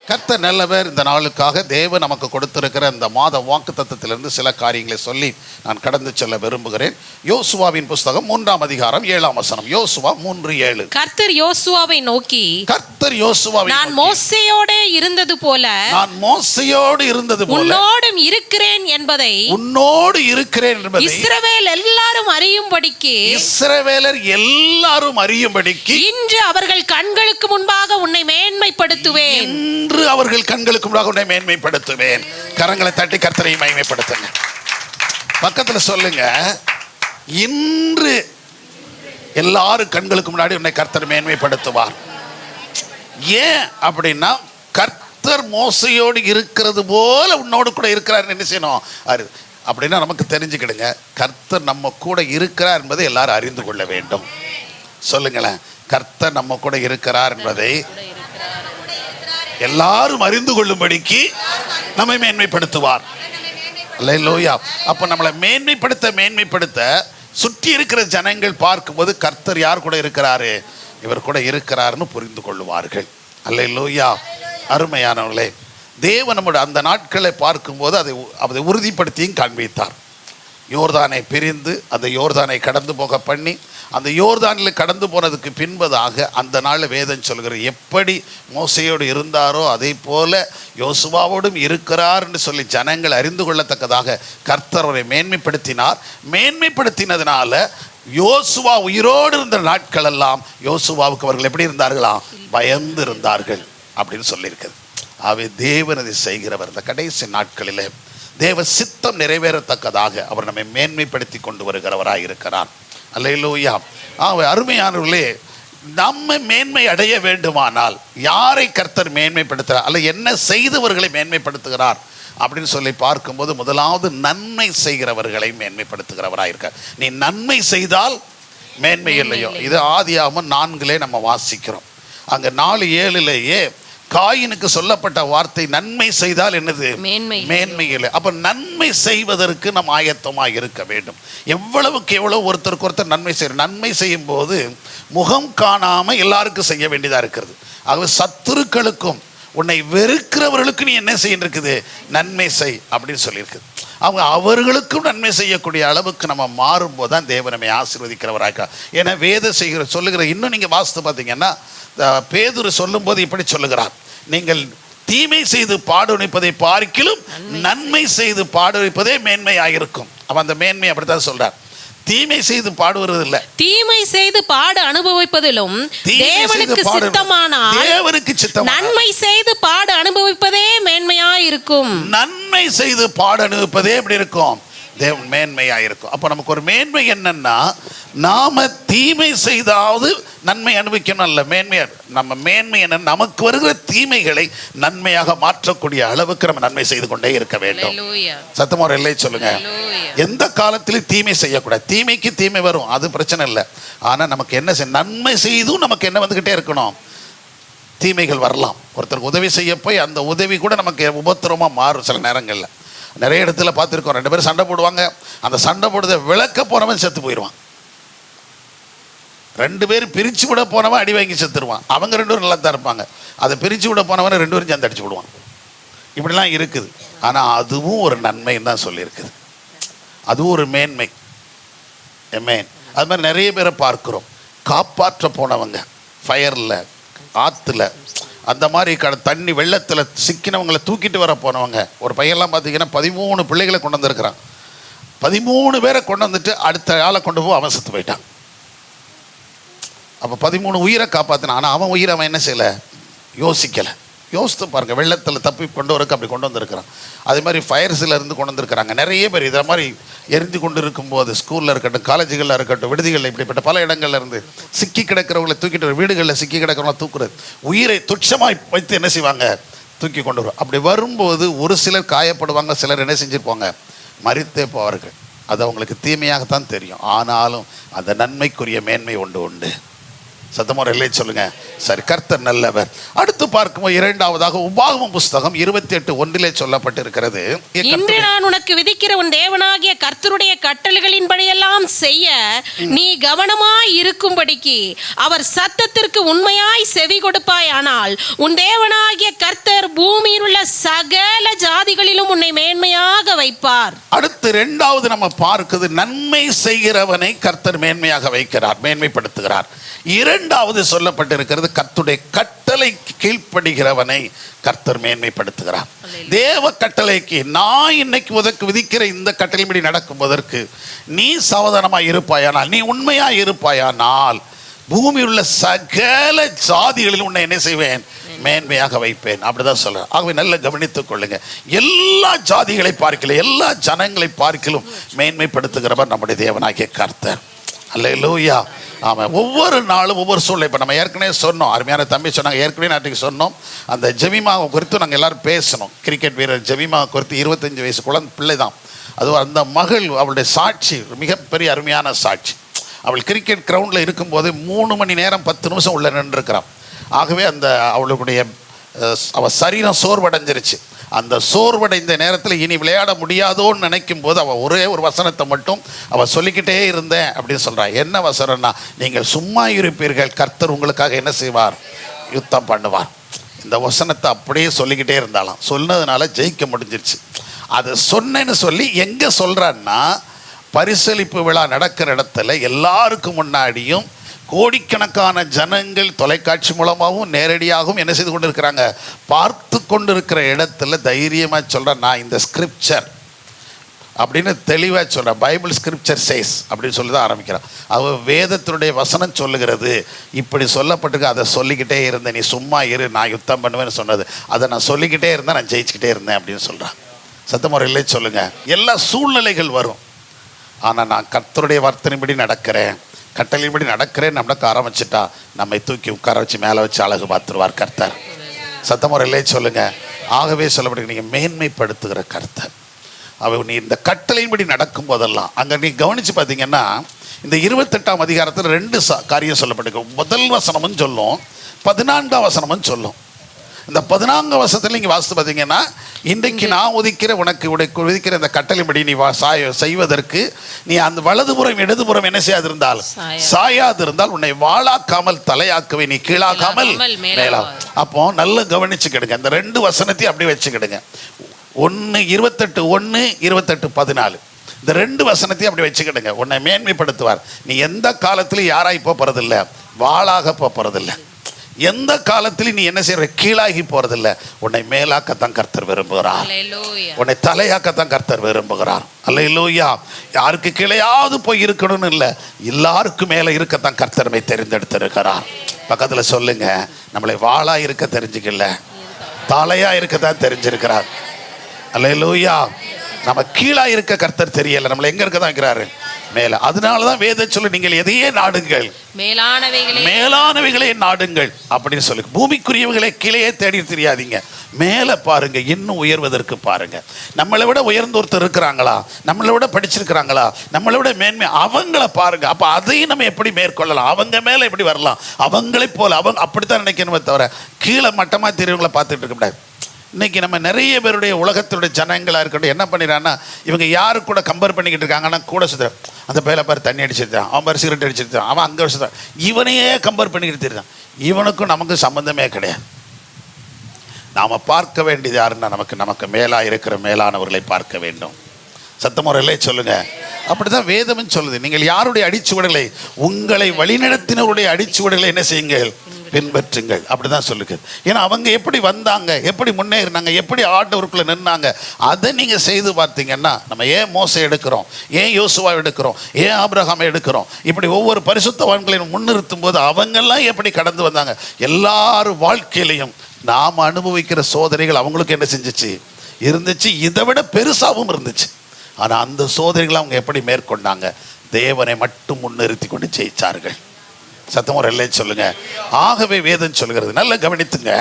கர்த்தர் நல்லவர். இந்த நாளுக்காக தேவன் நமக்கு கொடுத்திருக்கிற இந்த மாத வாக்குத்தத்தத்திலிருந்து சில காரியங்களை சொல்லி நான் கடந்து செல்ல விரும்புகிறேன். யோசுவாவின் புஸ்தகம் 3ஆம் அதிகாரம் 7ஆம் வசனம். யோசுவா 3:7. கர்த்தர் யோசுவாவை நோக்கி, நான் மோசேயோடு இருந்தது போல உன்னோடும் இருக்கிறேன் என்பதை இஸ்ரவேலர் எல்லாரும் அறியும்படிக்கு இன்று அவர்கள் கண்களுக்கு முன்பாக உன்னை மேன்மைப்படுத்துவேன். கரங்களை தட்டி கர்த்தரை மகிமைப்படுத்துங்க. பக்கத்துல சொல்லுங்க, இன்று எல்லாரும் கண்களுக்கு முன்னாடி உன்னை கர்த்தர் மேன்மைப்படுத்துவார். ஏன் அப்படின்னா, கர்த்தர் மோசையோடு இருக்கிறது போல உன்னோடு கூட இருக்கிறார். என்ன செய்யணும் அப்படின்னா நமக்கு தெரிஞ்சுக்கிடுங்க, கர்த்தர் நம்ம கூட இருக்கிறார் என்பதை எல்லாரும் அறிந்து கொள்ள வேண்டும். சொல்லுங்களேன், கர்த்தர் நம்ம கூட இருக்கிறார் என்பதை எல்லாரும் அறிந்து கொள்ளும்படிக்கு நம்மை மேன்மைப்படுத்துவார். அல்லேலூயா. அப்ப நம்மளை மேன்மைப்படுத்த சுற்றி இருக்கிற ஜனங்கள் பார்க்கும்போது கர்த்தர் யார் கூட இருக்கிறாரு, இவர் கூட இருக்கிறார்னு புரிந்து கொள்ளுவார்கள். அல்லேலூயா. அருமையானவர்களே, தேவன் நம்முடைய அந்த நாட்களை பார்க்கும்போது அதை உறுதிப்படுத்தியும் காண்பித்தார். யோர்தானை பிரிந்து அந்த யோர்தானை கடந்து போக பண்ணி, அந்த யோர்தானில் கடந்து போனதுக்கு பின்பதாக அந்த நாளில் வேதம் சொல்கிற எப்படி மோசையோடு இருந்தாரோ அதே போல யோசுவாவோடும் இருக்கிறார் என்று சொல்லி ஜனங்கள் அறிந்து கொள்ளத்தக்கதாக கர்த்தர் அவரை மேன்மைப்படுத்தினார். மேன்மைப்படுத்தினதுனால யோசுவா உயிரோடு இருந்த நாட்கள் எல்லாம் யோசுவாவுக்கு அவர்கள் எப்படி இருந்தார்களாம், பயந்து இருந்தார்கள் அப்படின்னு சொல்லியிருக்கிறது. ஆகவே தேவன் அதை செய்கிறவர். இந்த கடைசி நாட்களிலே தேவ சித்தம் நிறைவேறத்தக்கதாக அவர் நம்மை மேன்மைப்படுத்தி கொண்டு வருகிறவராக இருக்கிறார். அல்லேலூயா. அருமையானவர்களே, நம்ம மேன்மை அடைய வேண்டுமானால் யாரை கர்த்தர் மேன்மைப்படுத்துகிறார் அல்ல என்ன செய்தவர்களை மேன்மைப்படுத்துகிறார் அப்படின்னு சொல்லி பார்க்கும்போது, முதலாவது நன்மை செய்கிறவர்களை மேன்மைப்படுத்துகிறவராக இருக்கார். நீ நன்மை செய்தால் மேன்மை இல்லையோ, இது ஆதியாகமம் 4 நம்ம வாசிக்கிறோம். அங்கே 4:7 காயினுக்கு சொல்லப்பட்ட வார்த்தை நன்மை செய்தால் என்னது, மேன்மை இல்லை. அப்ப நன்மை செய்வதற்கு நம்ம ஆயத்தமாக இருக்க வேண்டும். எவ்வளவுக்கு எவ்வளவு ஒருத்தருக்கு ஒருத்தர் நன்மை செய்யும் போது முகம் காணாம எல்லாருக்கும் செய்ய வேண்டியதா இருக்கிறது. ஆகவே சத்துருக்களுக்கும் உன்னை வெறுக்கிறவர்களுக்கு நீ என்ன செய்யிருக்கு, நன்மை செய் அப்படின்னு சொல்லியிருக்கு. அவர்களுக்கும் நன்மை செய்யக்கூடிய அளவுக்கு நம்ம மாறும்போது தான் தேவன் நம்மை ஆசீர்வதிக்கிறவராக. ஏன்னா வேத சொல்லுகிற இன்னும் நீங்க வாசித்து பார்த்தீங்கன்னா, பேதுரு சொல்லும் போது இப்படி சொல்லுகிறார், நீங்கள் தீமை செய்து பாடுணிப்பதை பார்க்கிலும் நன்மை செய்து பாடுணிப்பதே மேன்மையாயிருக்கும். அவன் அந்த மேன்மை அப்படித்தான் சொல்றார். தீமை செய்து பாடுவது இல்லை, தீமை செய்து பாடு அனுபவிப்பதிலும் தேவனுக்கு சித்தமானால் நன்மை செய்து பாடு அனுபவிப்பதே மேன்மையாயிருக்கும். நன்மை செய்து பாடு அனுபவிப்பதே எப்படி இருக்கும், தேவன் மேன்மையாயிருக்கும். அப்ப நமக்கு ஒரு மேன்மை என்னன்னா, நாம தீமை செய்தாவது நன்மை அனுபவிக்கணும் அல்ல. நம்ம மேன்மை என்ன, நமக்கு வருகிற தீமைகளை நன்மையாக மாற்றக்கூடிய அளவுக்கு நம்ம நன்மை செய்து கொண்டே இருக்க வேண்டும். சத்தமா ஒரு எல்லை சொல்லுங்க. எந்த காலத்திலும் தீமை செய்யக்கூடாது. தீமைக்கு தீமை வரும், அது பிரச்சனை இல்லை. ஆனா நமக்கு என்ன நன்மை செய்தும் நமக்கு என்ன வந்துகிட்டே இருக்கணும், தீமைகள் வரலாம். ஒருத்தருக்கு உதவி செய்ய போய் அந்த உதவி கூட நமக்கு உபத்திரமா மாறும். சில நேரங்கள்ல நிறைய இடத்துல பார்த்துருக்கோம், 2 பேரும் சண்டை போடுவாங்க. அந்த சண்டை போடுறத விளக்க போனவன் செத்து போயிடுவான். 2 பேரும் பிரித்து விட போனவன் அடி வாங்கி செத்துருவான். அவங்க 2 பேரும் நல்லா தான் இருப்பாங்க. அதை பிரித்து விட போனவன் 2 பேரும் சேர்ந்து அடிச்சு விடுவான். இப்படிலாம் இருக்குது. ஆனால் அதுவும் ஒரு நன்மைன்னு தான் சொல்லியிருக்குது. அதுவும் ஒரு மேன்மை. அது மாதிரி நிறைய பேரை பார்க்குறோம், காப்பாற்ற போனவங்க ஃபயரில், ஆற்றுல, அந்த மாதிரி தண்ணி வெள்ளத்தில் சிக்கினவங்களை தூக்கிட்டு வர போனவங்க. ஒரு பையன்லாம் பார்த்தீங்கன்னா 13 பிள்ளைகளை கொண்டு வந்திருக்கிறான். 13 பேரை கொண்டு வந்துட்டு அடுத்த ஆளை கொண்டு போய் அவன் செத்து போயிட்டான். அப்போ 13 உயிரை காப்பாற்றினான். ஆனால் அவன் உயிரை அவன் என்ன செய்யலை, யோசிக்கலை. யோசித்து பாருங்க, வெள்ளத்தில் தப்பி கொண்டு வரக்கு அப்படி கொண்டு வந்திருக்கிறான். அதே மாதிரி ஃபயர்ஸில் இருந்து கொண்டு வந்திருக்கிறாங்க. நிறைய பேர் இதை மாதிரி எரிஞ்சு கொண்டு இருக்கும்போது, ஸ்கூலில் இருக்கட்டும், காலேஜுகளில் இருக்கட்டும், விடுதிகளில், இப்படிப்பட்ட பல இடங்கள்ல இருந்து சிக்கி கிடக்கிறவங்களை தூக்கிட்டு, வீடுகளில் சிக்கி கிடக்கிறவங்களை தூக்குறது, உயிரை துச்சமாக வைத்து என்ன செய்வாங்க, தூக்கி கொண்டு வரும். அப்படி வரும்போது ஒரு சிலர் காயப்படுவாங்க, சிலர் என்ன செஞ்சுருப்பாங்க, மரித்தே போவார்கள். அது அவங்களுக்கு தீமையாகத்தான் தெரியும். ஆனாலும் அந்த நன்மைக்குரிய மேன்மை உண்டு. சத்தமோர் இல்லை சொல்லுங்க. சரி, கர்த்தர் நல்லவர். அடுத்து பார்க்கும்போது இரண்டாவதாக உபாகமம் புஸ்தகம் 28:1 சொல்லப்பட்டிருக்கிறது, இன்று நான் உனக்கு விதிக்கிற உன் தேவனாகிய கர்த்தருடைய கட்டளைகளின்படியெல்லாம் செய்ய நீ கவனமாய் இருக்கும்படிக்கு அவர் சத்தத்திற்கு உண்மையாய் செவி கொடுப்பாயானால் உன் தேவனாகிய கர்த்தர் பூமியில் உள்ள சகல ஜாதிகளிலும் உன்னை மேன்மையாக வைப்பார். அடுத்து இரண்டாவது நம்ம பார்க்குது, நன்மை செய்கிறவனை கர்த்தர் மேன்மையாக வைக்கிறார், மேன்மைப்படுத்துகிறார். இரண்டாவது சொல்லப்பட்டிருக்கிறது, கர்த்தருடைய கட்டளை கீழ்ப்படுகிறவனை கர்த்தர் மேன்மைப்படுத்துகிறார். தேவ கட்டளைக்கு நான் இன்னைக்கு உனக்கு விதிக்கிற இந்த கட்டளைப்படி நடக்குவதற்கு நீ சாவதானமாய் இருப்பாயானால், நீ உண்மையாய் இருப்பாயானால் பூமியில் உள்ள சகல ஜாதிகளில் உன்னை என்ன செய்வேன், மேன்மையாக வைப்பேன். அப்படிதான் சொல்றேன். ஆகவே நல்ல கவனித்துக் கொள்ளுங்க. எல்லா ஜாதிகளை பார்க்கல, எல்லா ஜனங்களை பார்க்கலும் மேன்மைப்படுத்துகிறவர் நம்முடைய தேவனாகிய கர்த்தர். அல்லேலூயா. ஆமாம். ஒவ்வொரு நாளும் ஒவ்வொரு சூழ்நிலை. இப்போ நம்ம ஏற்கனவே சொன்னோம், அருமையான தம்பி சொன்னாங்க, ஏற்கனவே நாட்டுக்கு சொன்னோம், அந்த ஜெமிமாவை குறித்து நாங்கள் எல்லாரும் பேசணும். கிரிக்கெட் வீரர் ஜெமிமாவை குறித்து 25 வயசு குழந்தை பிள்ளை தான். அதுவும் அந்த மகள், அவளுடைய சாட்சி மிகப்பெரிய அருமையான சாட்சி. அவள் கிரிக்கெட் கிரவுண்டில் இருக்கும்போது 3 மணி நேரம் 10 நிமிஷம் உள்ள நின்றுருக்கிறான். ஆகவே அந்த அவளுடைய அவள் சரீரம் சோர்வடைஞ்சிருச்சு. அந்த சோர்வடைந்த நேரத்தில் இனி விளையாட முடியாதோன்னு நினைக்கும் போது அவள் ஒரே ஒரு வசனத்தை மட்டும் அவள் சொல்லிக்கிட்டே இருந்தேன் அப்படின்னு சொல்கிறாள். என்ன வசனம்னா, நீங்கள் சும்மா இருப்பீர்கள், கர்த்தர் உங்களுக்காக என்ன செய்வார், யுத்தம் பண்ணுவார். இந்த வசனத்தை அப்படியே சொல்லிக்கிட்டே இருந்தாலும் சொன்னதுனால ஜெயிக்க முடிஞ்சிருச்சு. அதை சொன்னேன்னு சொல்லி எங்கே சொல்கிறான்னா, பரிசளிப்பு விழா நடக்கிற இடத்துல எல்லாருக்கும் முன்னாடியும் கோடிக்கணக்கான ஜனங்கள் தொலைக்காட்சி மூலமாகவும் நேரடியாகவும் என்ன செய்து கொண்டு இருக்கிறாங்க, பார்த்து கொண்டு இருக்கிற இடத்துல தைரியமாக சொல்கிறேன், நான் இந்த ஸ்கிரிப்சர் அப்படின்னு தெளிவாக சொல்கிறேன். பைபிள் ஸ்கிரிப்சர் சேஸ் அப்படின்னு சொல்லி தான் ஆரம்பிக்கிறான். அவ வேதத்தினுடைய வசனம் சொல்லுகிறது, இப்படி சொல்லப்பட்டிருக்கு, அதை சொல்லிக்கிட்டே இருந்தேன். நீ சும்மா இரு, நான் யுத்தம் பண்ணுவேன்னு சொன்னது, அதை நான் சொல்லிக்கிட்டே இருந்தேன், நான் ஜெயிச்சுக்கிட்டே இருந்தேன் அப்படின்னு சொல்கிறான். சத்தமுறையிலே சொல்லுங்கள். எல்லா சூழ்நிலைகள் வரும், ஆனால் நான் கர்த்தருடைய வார்த்தையின்படி நடக்கிறேன், கட்டளையின்படி நடக்கிறேன் நடக்க ஆரம்பிச்சுட்டா நம்மை தூக்கி உட்கார வச்சு மேலே வச்சு அழகு பார்த்துருவார் கர்த்தர். சத்தமுறையிலே சொல்லுங்க. ஆகவே சொல்லப்படுங்க, நீங்கள் மேன்மைப்படுத்துகிற கர்த்தர். நீ இந்த கட்டளையின்படி நடக்கும் போதெல்லாம் அங்கே நீ கவனித்து பார்த்தீங்கன்னா, இந்த 28ஆம் அதிகாரத்தில் 2 காரியம் சொல்லப்பட்டிருக்கு. முதல் வசனமும் சொல்லும், 14ஆம் வசனமும் சொல்லும். இந்த 14ஆம் வசனத்தில் நீங்கள் வாசித்து பார்த்தீங்கன்னா, இன்றைக்கு நான் ஒதுக்கிற உனக்கு விதிக்கிற இந்த கட்டளைப்படி நீ செய்வதற்கு நீ அந்த வலதுபுறம் இடதுபுறம் என்ன செய்யாதிருந்தால், சாயாதிருந்தால் உன்னை வாளாக்காமல் தலையாக்கவே, நீ கீழாக்காமல் மேலா. அப்போ நல்ல கவனிச்சுக்கிடுங்க, இந்த 2 வசனத்தையும் அப்படி வச்சுக்கிடுங்க. 1:28 28:14 இந்த 2 வசனத்தையும் அப்படி வச்சுக்கிடுங்க. உன்னை மேன்மைப்படுத்துவார். நீ எந்த காலத்திலும் யாராய் போறதில்லை, வாளாக போறதில்லை. எந்த காலத்திலும் நீ என்ன செய்யற, கீழாகி போறதில்லை. உன்னை மேலாக்கத்தான் கர்த்தர் விரும்புகிறார், உன்னை தலையாக்கத்தான் கர்த்தர் விரும்புகிறார். அல்லேலூயா. யாருக்கு கீழையாவது போய் இருக்கணும்னு இல்லை, எல்லாருக்கும் மேலே இருக்கத்தான் கர்த்தர்மை தெரிந்தெடுத்திருக்கிறார். பக்கத்துல சொல்லுங்க, நம்மளை வாளா இருக்க தெரிஞ்சுக்கல, தலையா இருக்கத்தான் தெரிஞ்சிருக்கிறார். அல்லேலூயா. நம்ம கீழா இருக்க கர்த்தர் தெரியல, நம்மளை எங்க இருக்க தான் இருக்கிறாரு, மேல. அதனாலதான் வேதம் சொல்லு, நீங்கள் எதையே நாடுங்கள், மேலானவைகளே நாடுங்கள் அப்படின்னு சொல்லு. பூமிக்குரியவர்களை கீழே தேடி தெரியாதீங்க, மேல பாருங்க, இன்னும் உயர்வதற்கு பாருங்க. நம்மளை விட உயர்ந்த ஒருத்தர் இருக்கிறாங்களா, நம்மளை விட படிச்சிருக்கிறாங்களா, நம்மளை விட மேன்மை, அவங்கள பாருங்க. அப்ப அதையும் நம்ம எப்படி மேற்கொள்ளலாம், அவங்க மேல எப்படி வரலாம், அவங்களை போல அவங்க அப்படித்தான் நினைக்கணுமே தவிர கீழே மட்டமா தெரியவங்களை பார்த்துட்டு இருக்க கூடாது. இன்னைக்கு நம்ம நிறைய பேருடைய உலகத்துடைய ஜனங்களாக இருக்கட்டும் என்ன பண்ணிடுறான்னா, இவங்க யாரு கூட கம்பேர் பண்ணிக்கிட்டு இருக்காங்கன்னா, கூட சுத்த அந்த பேரை பாரு தண்ணி அடிச்சிருக்கான், அவன் பாரு சிகரெட் அடிச்சிருக்கான், அவன் அங்கே வச்சுதான், இவனையே கம்பேர் பண்ணிக்கிட்டு தெரியுதான். இவனுக்கும் நமக்கு சம்பந்தமே கிடையாது. நாம் பார்க்க வேண்டியது யாருன்னா, நமக்கு மேலா இருக்கிற மேலானவர்களை பார்க்க வேண்டும். சத்தமுறையிலே சொல்லுங்க. அப்படிதான் வேதமும் சொல்லுது. நீங்கள் யாருடைய அடிச்சுவடுகளை, உங்களை வழிநடத்தினருடைய அடிச்சுவடுகளை என்ன செய்யுங்கள், பின்பற்றுங்கள். அப்படிதான் சொல்லுங்க. ஏன்னா அவங்க எப்படி வந்தாங்க, எப்படி முன்னேறினாங்க, எப்படி ஆண்டவருக்குள்ள நின்னாங்க, அதை நீங்க செய்து பார்த்தீங்கன்னா, நம்ம ஏன் மோசே எடுக்கிறோம், ஏன் யோசுவா எடுக்கிறோம், ஏன் ஆபிரகாமை எடுக்கிறோம், இப்படி ஒவ்வொரு பரிசுத்தவான்களையும் முன்னிறுத்தும் போது அவங்கெல்லாம் எப்படி கடந்து வந்தாங்க. எல்லாரும் வாழ்க்கையிலையும் நாம் அனுபவிக்கிற சோதனைகள் அவங்களுக்கு என்ன செஞ்சிச்சு, இருந்துச்சு, இதை விட பெருசாகவும் இருந்துச்சு. ஆனால் அந்த சோதனைகளை அவங்க எப்படி மேற்கொண்டாங்க, தேவனை மட்டும் முன்னிறுத்தி கொண்டு ஜெயிச்சார்கள். சத்தமுறை இல்லை சொல்லுங்க. ஆகவே வேதம் சொல்கிறது, நல்ல கவனித்துங்க,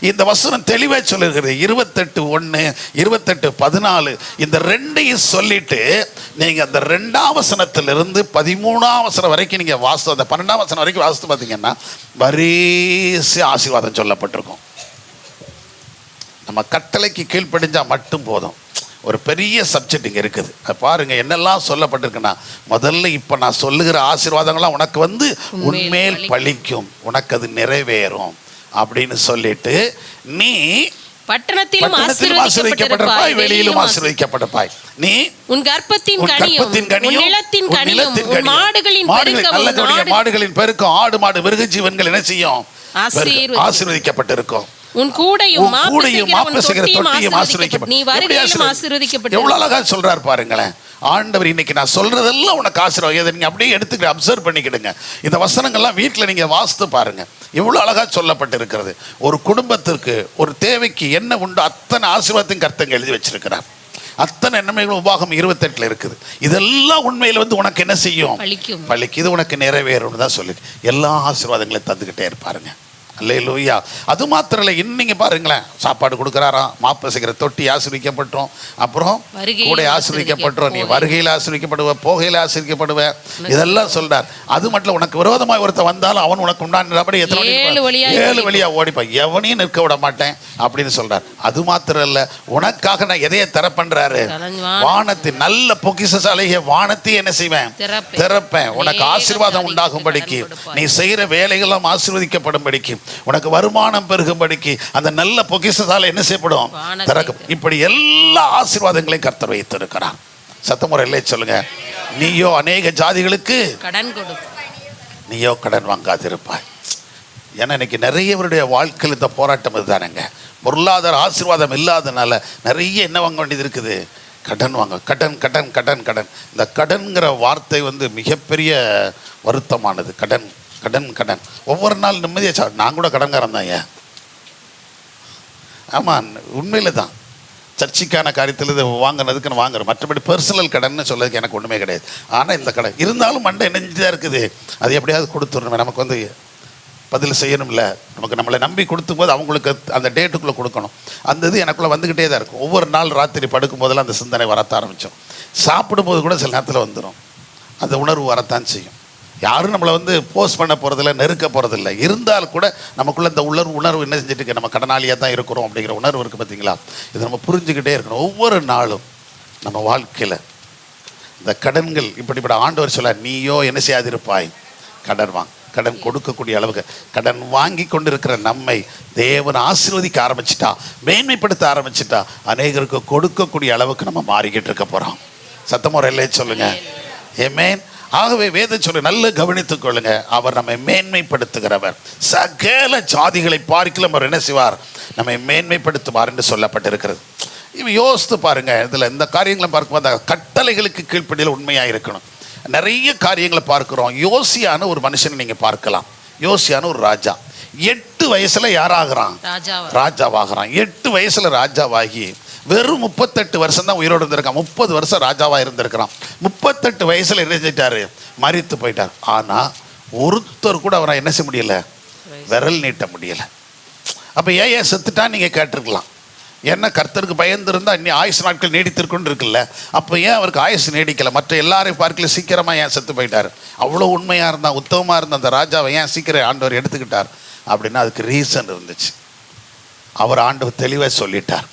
இந்த வசனம் தெளிவாக சொல்லுகிறது. 28:1 28:14 இந்த 2ஐயும் சொல்லிட்டு நீங்க அந்த 2ஆம் வசனத்திலிருந்து 13ஆம் வசனம் வரைக்கும் நீங்க வாசித்து, அந்த 12ஆம் வசனம் வரைக்கும் வாசித்து பார்த்தீங்கன்னா வரிசை ஆசீர்வாதம் சொல்லப்பட்டிருக்கும். நம்ம கட்டளைக்கு கீழ்ப்படிஞ்சா மட்டும் போதும். ஒரு பெரிய சப்ஜெக்ட் இங்கே இருக்குது. பாருங்க என்னெல்லாம் சொல்லப்பட்டிருக்குன்னா, முதல்ல இப்போ நான் சொல்லுகிற ஆசீர்வாதங்கள்லாம் உனக்கு வந்து உன்மேல் பலிக்கும், உனக்கு அது நிறைவேறும் அப்படின்னு சொல்லிட்டு, நீ பட்டணத்திலும் ஆசீர்வதிக்கப்பட்டிருப்பாய், வெளியிலும் ஆசீர்வதிக்கப்பட்டிருப்பாய். நீ உன் கர்ப்பத்தின் கனியும் உன் நிலத்தின் கனியும் உன் மாடுகளின் பெருக்கம், ஆடு மாடு மிருக ஜீவன்கள் என்ன செய்யும்? ஆசீர்வதிக்கப்பட்டிருக்கும். உன் கூடையும் மாப்பு செய்கிற தொட்டியும் ஆசீர்வதிக்கப்பட்டு. நீ வருகையிலும் ஆசீர்வதிக்கப்பட்டு. எவ்வளவு அழகா சொல்றார் பாருங்களேன் ஆண்டவர். இன்னைக்கு நான் சொல்றதெல்லாம் உனக்கு ஆசீர்வாதம். இதை நீங்க அப்படியே எடுத்துக்க, அப்சர்வ் பண்ணிக்கிடுங்க. இந்த வசனங்கள்லாம் வீட்டில் நீங்க வாசித்து பாருங்க, எவ்வளவு அழகா சொல்லப்பட்டு இருக்கிறது. ஒரு குடும்பத்திற்கு ஒரு தேவைக்கு என்ன உண்டு அத்தனை ஆசீர்வாதத்தின் கர்த்தங்க எழுதி வச்சிருக்கிறார். அத்தனை நன்மைகள் உபாகம் 28 இருக்குது. இதெல்லாம் உண்மையில வந்து உனக்கு என்ன செய்யும்? பலிக்கு. இது உனக்கு நிறைவேறும் தான் சொல்லி எல்லா ஆசீர்வாதங்களையும் தந்துக்கிட்டே இருப்பாருங்க. அல்லேலூயா. அது மாத்திரம் இல்லை, இன்னைக்கு பாருங்களேன், சாப்பாடு கொடுக்குறாராம், மாப்பு செய்கிற தொட்டி ஆசீர்வதிக்கப்பட்டோம், அப்புறம் கூட ஆசீர்வதிக்கப்பட்டோம், நீ வருகையில் ஆசீர்வதிக்கப்படுவ, போகையில் ஆசீர்வதிக்கப்படுவ, இதெல்லாம் சொல்றார். அது மட்டும் உனக்கு விரோதமாக ஒருத்த வந்தாலும் அவன் உனக்கு உண்டானபடி 7 வழியா ஓடிப்பான், எவனையும் நிற்க விட மாட்டேன் அப்படின்னு சொல்றார். அது மாத்திரம் இல்லை, உனக்காக நான் எதைய தர பண்றாரு? வானத்தின் நல்ல பொக்கிஷசாலைய வானத்தையும் என்ன செய்வேன்? திறப்பேன். உனக்கு ஆசீர்வாதம் உண்டாகும்படிக்கு, நீ செய்கிற வேலைகளும் ஆசீர்வதிக்கப்படும்படிக்கு, உனக்கு வருமானம் பெருகும்படிக்கு அந்த நல்ல பொக்கிஷத்தால என்ன செய்யப்படும்? திறக்கும். இப்படி எல்லா ஆசீர்வாதங்களையும் கர்த்தர் வைத்திருக்கிறார். சத்தமுறை இல்லை சொல்லுங்க. நீயோ அநேக ஜாதிகளுக்கு கடன் கொடு, நீயோ கடன் வாங்காதிருப்பாய். ஏன்னா இன்னைக்கு நிறையவருடைய வாழ்க்கையில் இந்த போராட்டம் இதுதானேங்க. பொருளாதார ஆசீர்வாதம் இல்லாதனால நிறைய என்ன வாங்க வேண்டியது இருக்குது? கடன் வாங்க. கடன் கடன் கடன் கடன். இந்த கடன்கிற வார்த்தை வந்து மிகப்பெரிய வருத்தமானது. கடன் கடன் கடன். ஒவ்வொரு நாள் நிம்மதியாக நான் கூட கடன்காரன் தான். ஏன்? ஆமாம், உண்மையில் தான். சர்ச்சைக்கான காரியத்தில் இது வாங்கினதுக்கு நான் வாங்குறேன், மற்றபடி பர்சனல் கடன் சொல்லதுக்கு எனக்கு ஒன்றுமே கிடையாது. ஆனால் இந்த கடன் இருந்தாலும் மண்டை நெஞ்சுதான் இருக்குது. அது எப்படியாவது கொடுத்துடணுமே, நமக்கு வந்து பதில் செய்யணும்ல. நமக்கு நம்மளை நம்பி கொடுத்தும் போது அவங்களுக்கு அந்த டேட்டுக்குள்ளே கொடுக்கணும். அந்த இது எனக்குள்ளே வந்துக்கிட்டே தான் இருக்கும். ஒவ்வொரு நாள் ராத்திரி படுக்கும் போதெல்லாம் அந்த சிந்தனை வரத்த ஆரம்பித்தோம். சாப்பிடும்போது கூட சில நேரத்தில் வந்துடும். அந்த உணர்வு வரத்தான் செய்யும். யாரும் நம்மளை வந்து போஸ்ட் பண்ண போகிறதில்ல, நெருக்க போகிறதில்ல. இருந்தாலும் கூட நமக்குள்ளே இந்த உணர்வு என்ன செஞ்சுட்டு இருக்கு? நம்ம கடனாளியாக தான் இருக்கிறோம் அப்படிங்கிற உணர்வு இருக்குது பார்த்தீங்களா? இதை நம்ம புரிஞ்சுக்கிட்டே இருக்கணும். ஒவ்வொரு நாளும் நம்ம வாழ்க்கையில் இந்த கடன்கள் இப்படிப்பட்ட ஆண்டவர் சொல்ல, நீயோ என்ன செய்யாதிருப்பாய்? கடன் வாங்க. கடன் கொடுக்கக்கூடிய அளவுக்கு கடன் வாங்கி கொண்டு இருக்கிற நம்மை தேவன் ஆசீர்வதிக்க ஆரம்பிச்சிட்டா, மேன்மைப்படுத்த ஆரம்பிச்சிட்டா, அநேகருக்கு கொடுக்கக்கூடிய அளவுக்கு நம்ம மாறிக்கிட்டு இருக்க போகிறோம். சத்தமுறையிலே சொல்லுங்க. ஆமென். ஆகவே வேதம் சொல்லி நல்ல கவனித்துக் கொள்ளுங்க. அவர் நம்மை மேன்மைப்படுத்துகிறவர். சகல ஜாதிகளை பார்க்கலாம் அவர் என்ன செய்வார்? நம்மை மேன்மைப்படுத்துவார் என்று சொல்லப்பட்டிருக்கிறது. இவன் யோசித்து பாருங்க. இதில் இந்த காரியங்களை பார்க்கும்போது அந்த கட்டளைகளுக்கு கீழ்ப்படியில் உண்மையாக இருக்கணும். நிறைய காரியங்களை பார்க்கிறோம். யோசியான ஒரு மனுஷனை நீங்க பார்க்கலாம். யோசியான ஒரு ராஜா 8 வயசுல யாராகிறான்? ராஜாவாகிறான். 8 வயசுல ராஜாவாகி வெறும் 38 வருஷம் தான் உயிரோடு இருந்திருக்கான். 30 வருஷம் ராஜாவா இருந்திருக்கிறான். 38 வயசுல என்ன செஞ்சிட்டாரு? மரித்து போயிட்டார். ஆனா ஒருத்தர் கூட அவரை என்ன செய்ய முடியல? விரல் நீட்ட முடியல. அப்ப ஏன் செத்துட்டான்னு நீங்க கேட்டிருக்கலாம். என்ன கர்த்தருக்கு பயந்துருந்தா இன்னும் ஆயுசு நாட்கள் நீடித்திருக்குன்னு இருக்குல்ல. அப்போ ஏன் அவருக்கு ஆயுசு நீடிக்கலை? மற்ற எல்லாரையும் பார்க்கல சீக்கிரமாக ஏன் செத்து போயிட்டார்? அவ்வளோ உண்மையாக இருந்தால், உத்தமமாக இருந்த அந்த ராஜாவை ஏன் சீக்கிரம் ஆண்டவர் எடுத்துக்கிட்டார் அப்படின்னா அதுக்கு ரீசன் இருந்துச்சு. அவர் ஆண்டவர் தெளிவாக சொல்லிட்டார்.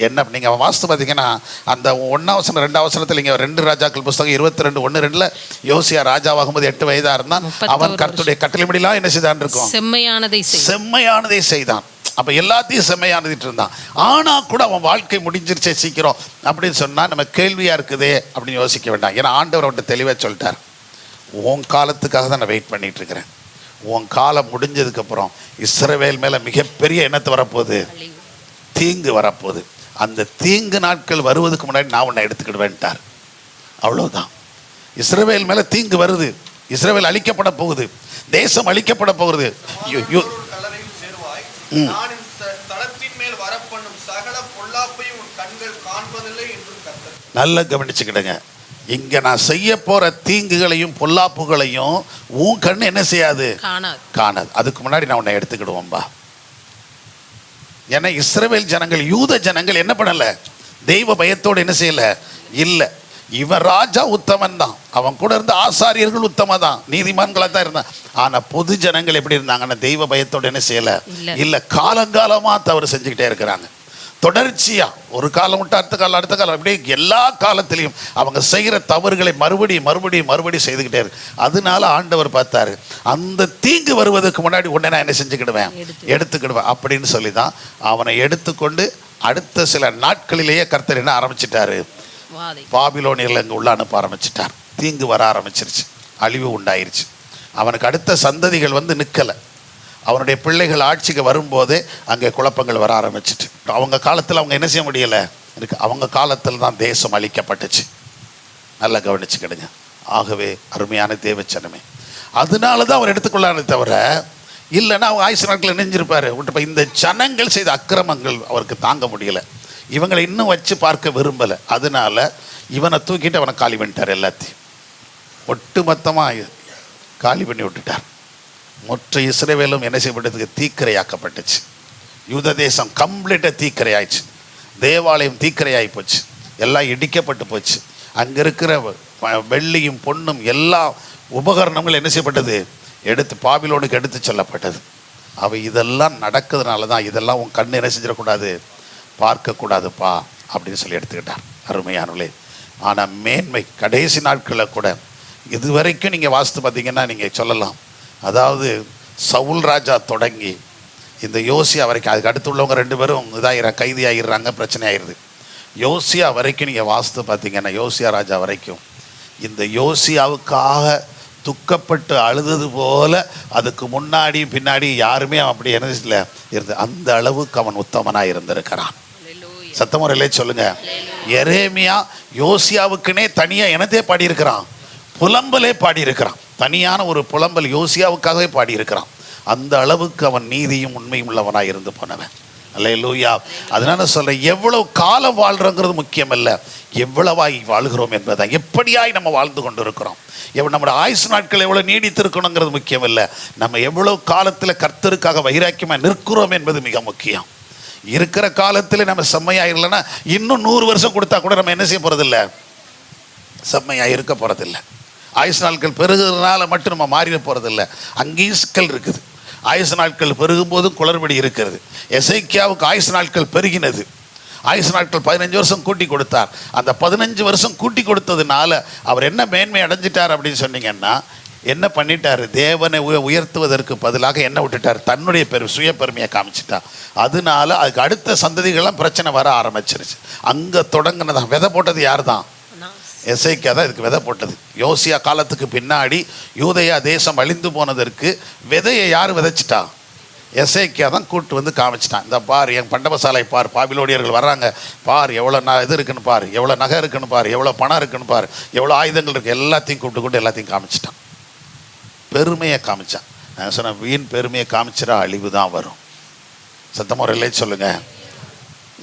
என்ன நீங்கள் வாஸ்து பார்த்தீங்கன்னா அந்த 1ஆம் வசனம் 2ஆம் வசனத்தில் இங்கே 2 ராஜாக்கள் புஸ்தகம் 22:1-2 யோசியா ராஜாவாகும்போது 8 வயதாக இருந்தான். அவன் கர்த்தருடைய கட்டளைப்படிலாம் என்ன செய்தான் இருக்கும்? செம்மையானதை செய்தான். அப்போ எல்லாத்தையும் செம்மையானதிட்டு இருந்தான். ஆனால் கூட அவன் வாழ்க்கை முடிஞ்சிருச்சே சீக்கிரம் அப்படின்னு சொன்னால் நம்ம கேள்வியாக இருக்குதே அப்படின்னு யோசிக்க வேண்டாம். ஏன்னா ஆண்டவர் அவன்கிட்ட தெளிவாக சொல்லிட்டார், உன் காலத்துக்காக தான் நான் வெயிட் பண்ணிட்டு இருக்கிறேன். உன் காலம் முடிஞ்சதுக்கப்புறம் இஸ்ரவேல் மேலே மிகப்பெரிய எண்ணத்தை வரப்போகுது, தீங்கு வரப்போகுது. அந்த தீங்கு நாட்கள் வருவதுக்கு முன்னாடி நான் உன்னை எடுத்துக்கிடுவேன்ட்டார். அவ்வளோதான். இஸ்ரவேல் மேலே தீங்கு வருது, இஸ்ரவேல் அழிக்கப்பட போகுது, தேசம் அழிக்கப்பட போகுது. நல்லா கவனிச்சுக்கிடுங்க. இங்க நான் செய்ய போற தீங்குகளையும் பொல்லாப்புகளையும் உன் கண்ணு என்ன செய்யாது? காணாது. அதுக்கு முன்னாடி நான் உன்னை எடுத்துக்கிடுவோம்பா. ஏன்னா இஸ்ரவேல் ஜனங்கள், யூத ஜனங்கள் என்ன பண்ணல? தெய்வ பயத்தோடு என்ன செய்யல? இல்லை. இவன் ராஜா உத்தமன் தான், அவன் கூட இருந்த ஆசாரியர்கள் உத்தம தான், நீதிமான்களா தான் இருந்தான். ஆனா பொது ஜனங்கள் எப்படி இருந்தாங்கன்னா தெய்வ பயத்தோடு என்ன செய்யல? இல்ல, காலங்காலமா தவறு செஞ்சுக்கிட்டே இருக்கிறாங்க. தொடர்ச்சியா ஒரு காலம் விட்டு அடுத்த காலம் அடுத்த காலம் அப்படியே எல்லா காலத்திலையும் அவங்க செய்கிற தவறுகளை மறுபடியும் செய்துக்கிட்டே இருக்கு. அதனால ஆண்டவர் பார்த்தாரு, அந்த தீங்கு வருவதற்கு முன்னாடி உடனே நான் என்ன செஞ்சுக்கிடுவேன், எடுத்துக்கிடுவேன் அப்படின்னு சொல்லி தான் அவனை எடுத்துக்கொண்டு அடுத்த சில நாட்களிலேயே கர்த்தர் என்ன ஆரம்பிச்சிட்டாரு, பாபிலோனியர்ல அங்கே உள்ள அனுப்ப ஆரம்பிச்சிட்டார். தீங்கு வர ஆரம்பிச்சிருச்சு, அழிவு உண்டாயிருச்சு. அவனுக்கு அடுத்த சந்ததிகள் வந்து நிற்கலை. அவனுடைய பிள்ளைகள் ஆட்சிக்கு வரும்போதே அங்கே குழப்பங்கள் வர ஆரம்பிச்சிட்டு, அவங்க காலத்தில் அவங்க என்ன செய்ய முடியலை இருக்கு. அவங்க காலத்தில் தான் தேசம் அழிக்கப்பட்டுச்சு. நல்லா கவனிச்சுக்கிடுங்க. ஆகவே அருமையான தேவச்சனமே, அதனால தான் அவர் எடுத்துக்கொள்ளானே தவிர, இல்லைன்னா அவங்க ஆயுசு நாட்கள் நெஞ்சிருப்பாரு. இந்த ஜனங்கள் செய்த அக்கிரமங்கள் அவருக்கு தாங்க முடியலை. இவங்களை இன்னும் வச்சு பார்க்க விரும்பலை. அதனால இவனை தூக்கிட்டு அவனை காலி பண்ணிட்டார். எல்லாத்தையும் ஒட்டுமொத்தமாக காலி பண்ணி விட்டுட்டார். மொத்த இஸ்ரவேலும் என்ன செய்யப்பட்டதுக்கு தீக்கிரையாக்கப்பட்டுச்சு. யூத தேசம் கம்ப்ளீட்டாக தீக்கிரையாயிடுச்சு. தேவாலயம் தீக்கிரையாகி போச்சு. எல்லாம் இடிக்கப்பட்டு போச்சு. அங்கே இருக்கிற வெள்ளியும் பொன்னும் எல்லா உபகரணங்களும் என்ன செய்யப்பட்டது, எடுத்து பாபிலோனுக்கு எடுத்து செல்லப்பட்டது. அவை இதெல்லாம் நடக்கிறதுனால தான் இதெல்லாம் உன் கண்ணு என்ன செஞ்சிடக்கூடாது, பார்க்கக்கூடாதுப்பா அப்படின்னு சொல்லி எடுத்துக்கிட்டார். அருமையானவர்களே, ஆனால் மேன்மை கடைசி நாட்களில் கூட இதுவரைக்கும் நீங்கள் வாசித்து பார்த்தீங்கன்னா நீங்கள் சொல்லலாம், அதாவது சவுல் ராஜா தொடங்கி இந்த யோசியா வரைக்கும், அதுக்கு அடுத்து உள்ளவங்க 2 பேரும் கைதி ஆகிடுறாங்க, பிரச்சனை ஆயிடுது. யோசியா வரைக்கும் நீங்கள் வாசித்து பார்த்தீங்கன்னா, யோசியா ராஜா வரைக்கும் இந்த யோசியாவுக்காக துக்கப்பட்டு அழுதது போல அதுக்கு முன்னாடி பின்னாடி யாருமே அப்படி என்ன இருந்து அந்த அளவுக்கு அவன் உத்தமனாக இருந்திருக்கிறான். சத்தமுறையிலே சொல்லுங்க. எரேமியா யோசியாவுக்குனே தனியாக எனத்தே பாடியிருக்கிறான், புலம்பலே பாடியிருக்கிறான். தனியான ஒரு புலம்பல் யோசியாவுக்காகவே பாடியிருக்கிறான். அந்த அளவுக்கு அவன் நீதியும் உண்மையும் உள்ளவனாக இருந்து போனவன். அல்லேலூயா. அதனால சொல்றேன், எவ்வளவு காலம் வாழ்றோங்கிறது முக்கியம் அல்ல, எவ்வளவாய் வாழ்கிறோம் என்பதான். எப்படியாய் நம்ம வாழ்ந்து கொண்டு இருக்கிறோம், நம்முடைய ஆயுசு நாட்கள் எவ்வளவு நீடித்திருக்கணுங்கிறது முக்கியம் இல்லை, நம்ம எவ்வளவு காலத்தில் கர்த்தருக்காக வைராக்கியமாக நிற்கிறோம் என்பது மிக முக்கியம். இருக்கிற காலத்தில் நம்ம செம்மையாயிரலன்னா இன்னும் 100 வருஷம் கொடுத்தா கூட நம்ம என்ன செய்ய போறதில்லை, செம்மையாக இருக்க போறதில்லை. ஆயுசு நாட்கள் பெருகிறதுனால மட்டும் நம்ம மாறிட போறதில்லை. அங்கேயும் சிக்கல் இருக்குது. ஆயுசு நாட்கள் பெருகும் போதும் குளறுபடி இருக்கிறது. எசேக்கியாவுக்கு ஆயுசு நாட்கள் பெருகினது. ஆயுசு நாட்கள் 15 வருஷம் கூட்டி கொடுத்தார். அந்த 15 வருஷம் கூட்டி கொடுத்ததுனால அவர் என்ன மேன்மை அடைஞ்சிட்டார் அப்படின்னு சொன்னீங்கன்னா, என்ன பண்ணிட்டார், தேவனை உயர்த்துவதற்கு பதிலாக என்ன விட்டுட்டார், தன்னுடைய சுய பெருமையை காமிச்சிட்டார். அதனால அதுக்கு அடுத்த சந்ததிகள்லாம் பிரச்சனை வர ஆரம்பிச்சிருச்சு. அங்கே தொடங்கினதான் விதை போட்டது யார் தான், எசேக்கியா தான் இதுக்கு விதை போட்டது. யோசியா காலத்துக்கு பின்னாடி யூதேயா தேசம் அழிந்து போனதற்கு விதையை யார் விதைச்சிட்டா, எசேக்கியா தான் கூட்டு வந்து காமிச்சிட்டான். இந்த பார், என் பண்டபசாலை பார், பாபிலோனியர்கள் வர்றாங்க பார், எவ்வளோ இது இருக்குன்னு பார், எவ்வளோ நகை இருக்குன்னு பார், எவ்வளோ பணம் இருக்குன்னு பார், எவ்வளோ ஆயுதங்கள் இருக்குது, எல்லாத்தையும் கூப்பிட்டு எல்லாத்தையும் காமிச்சிட்டான். பெருமையை காமிச்சான். நான் சொன்னேன், வீண் பெருமையை காமிச்சிடா அழிவு தான் வரும். சத்தமுறையிலே சொல்லுங்க.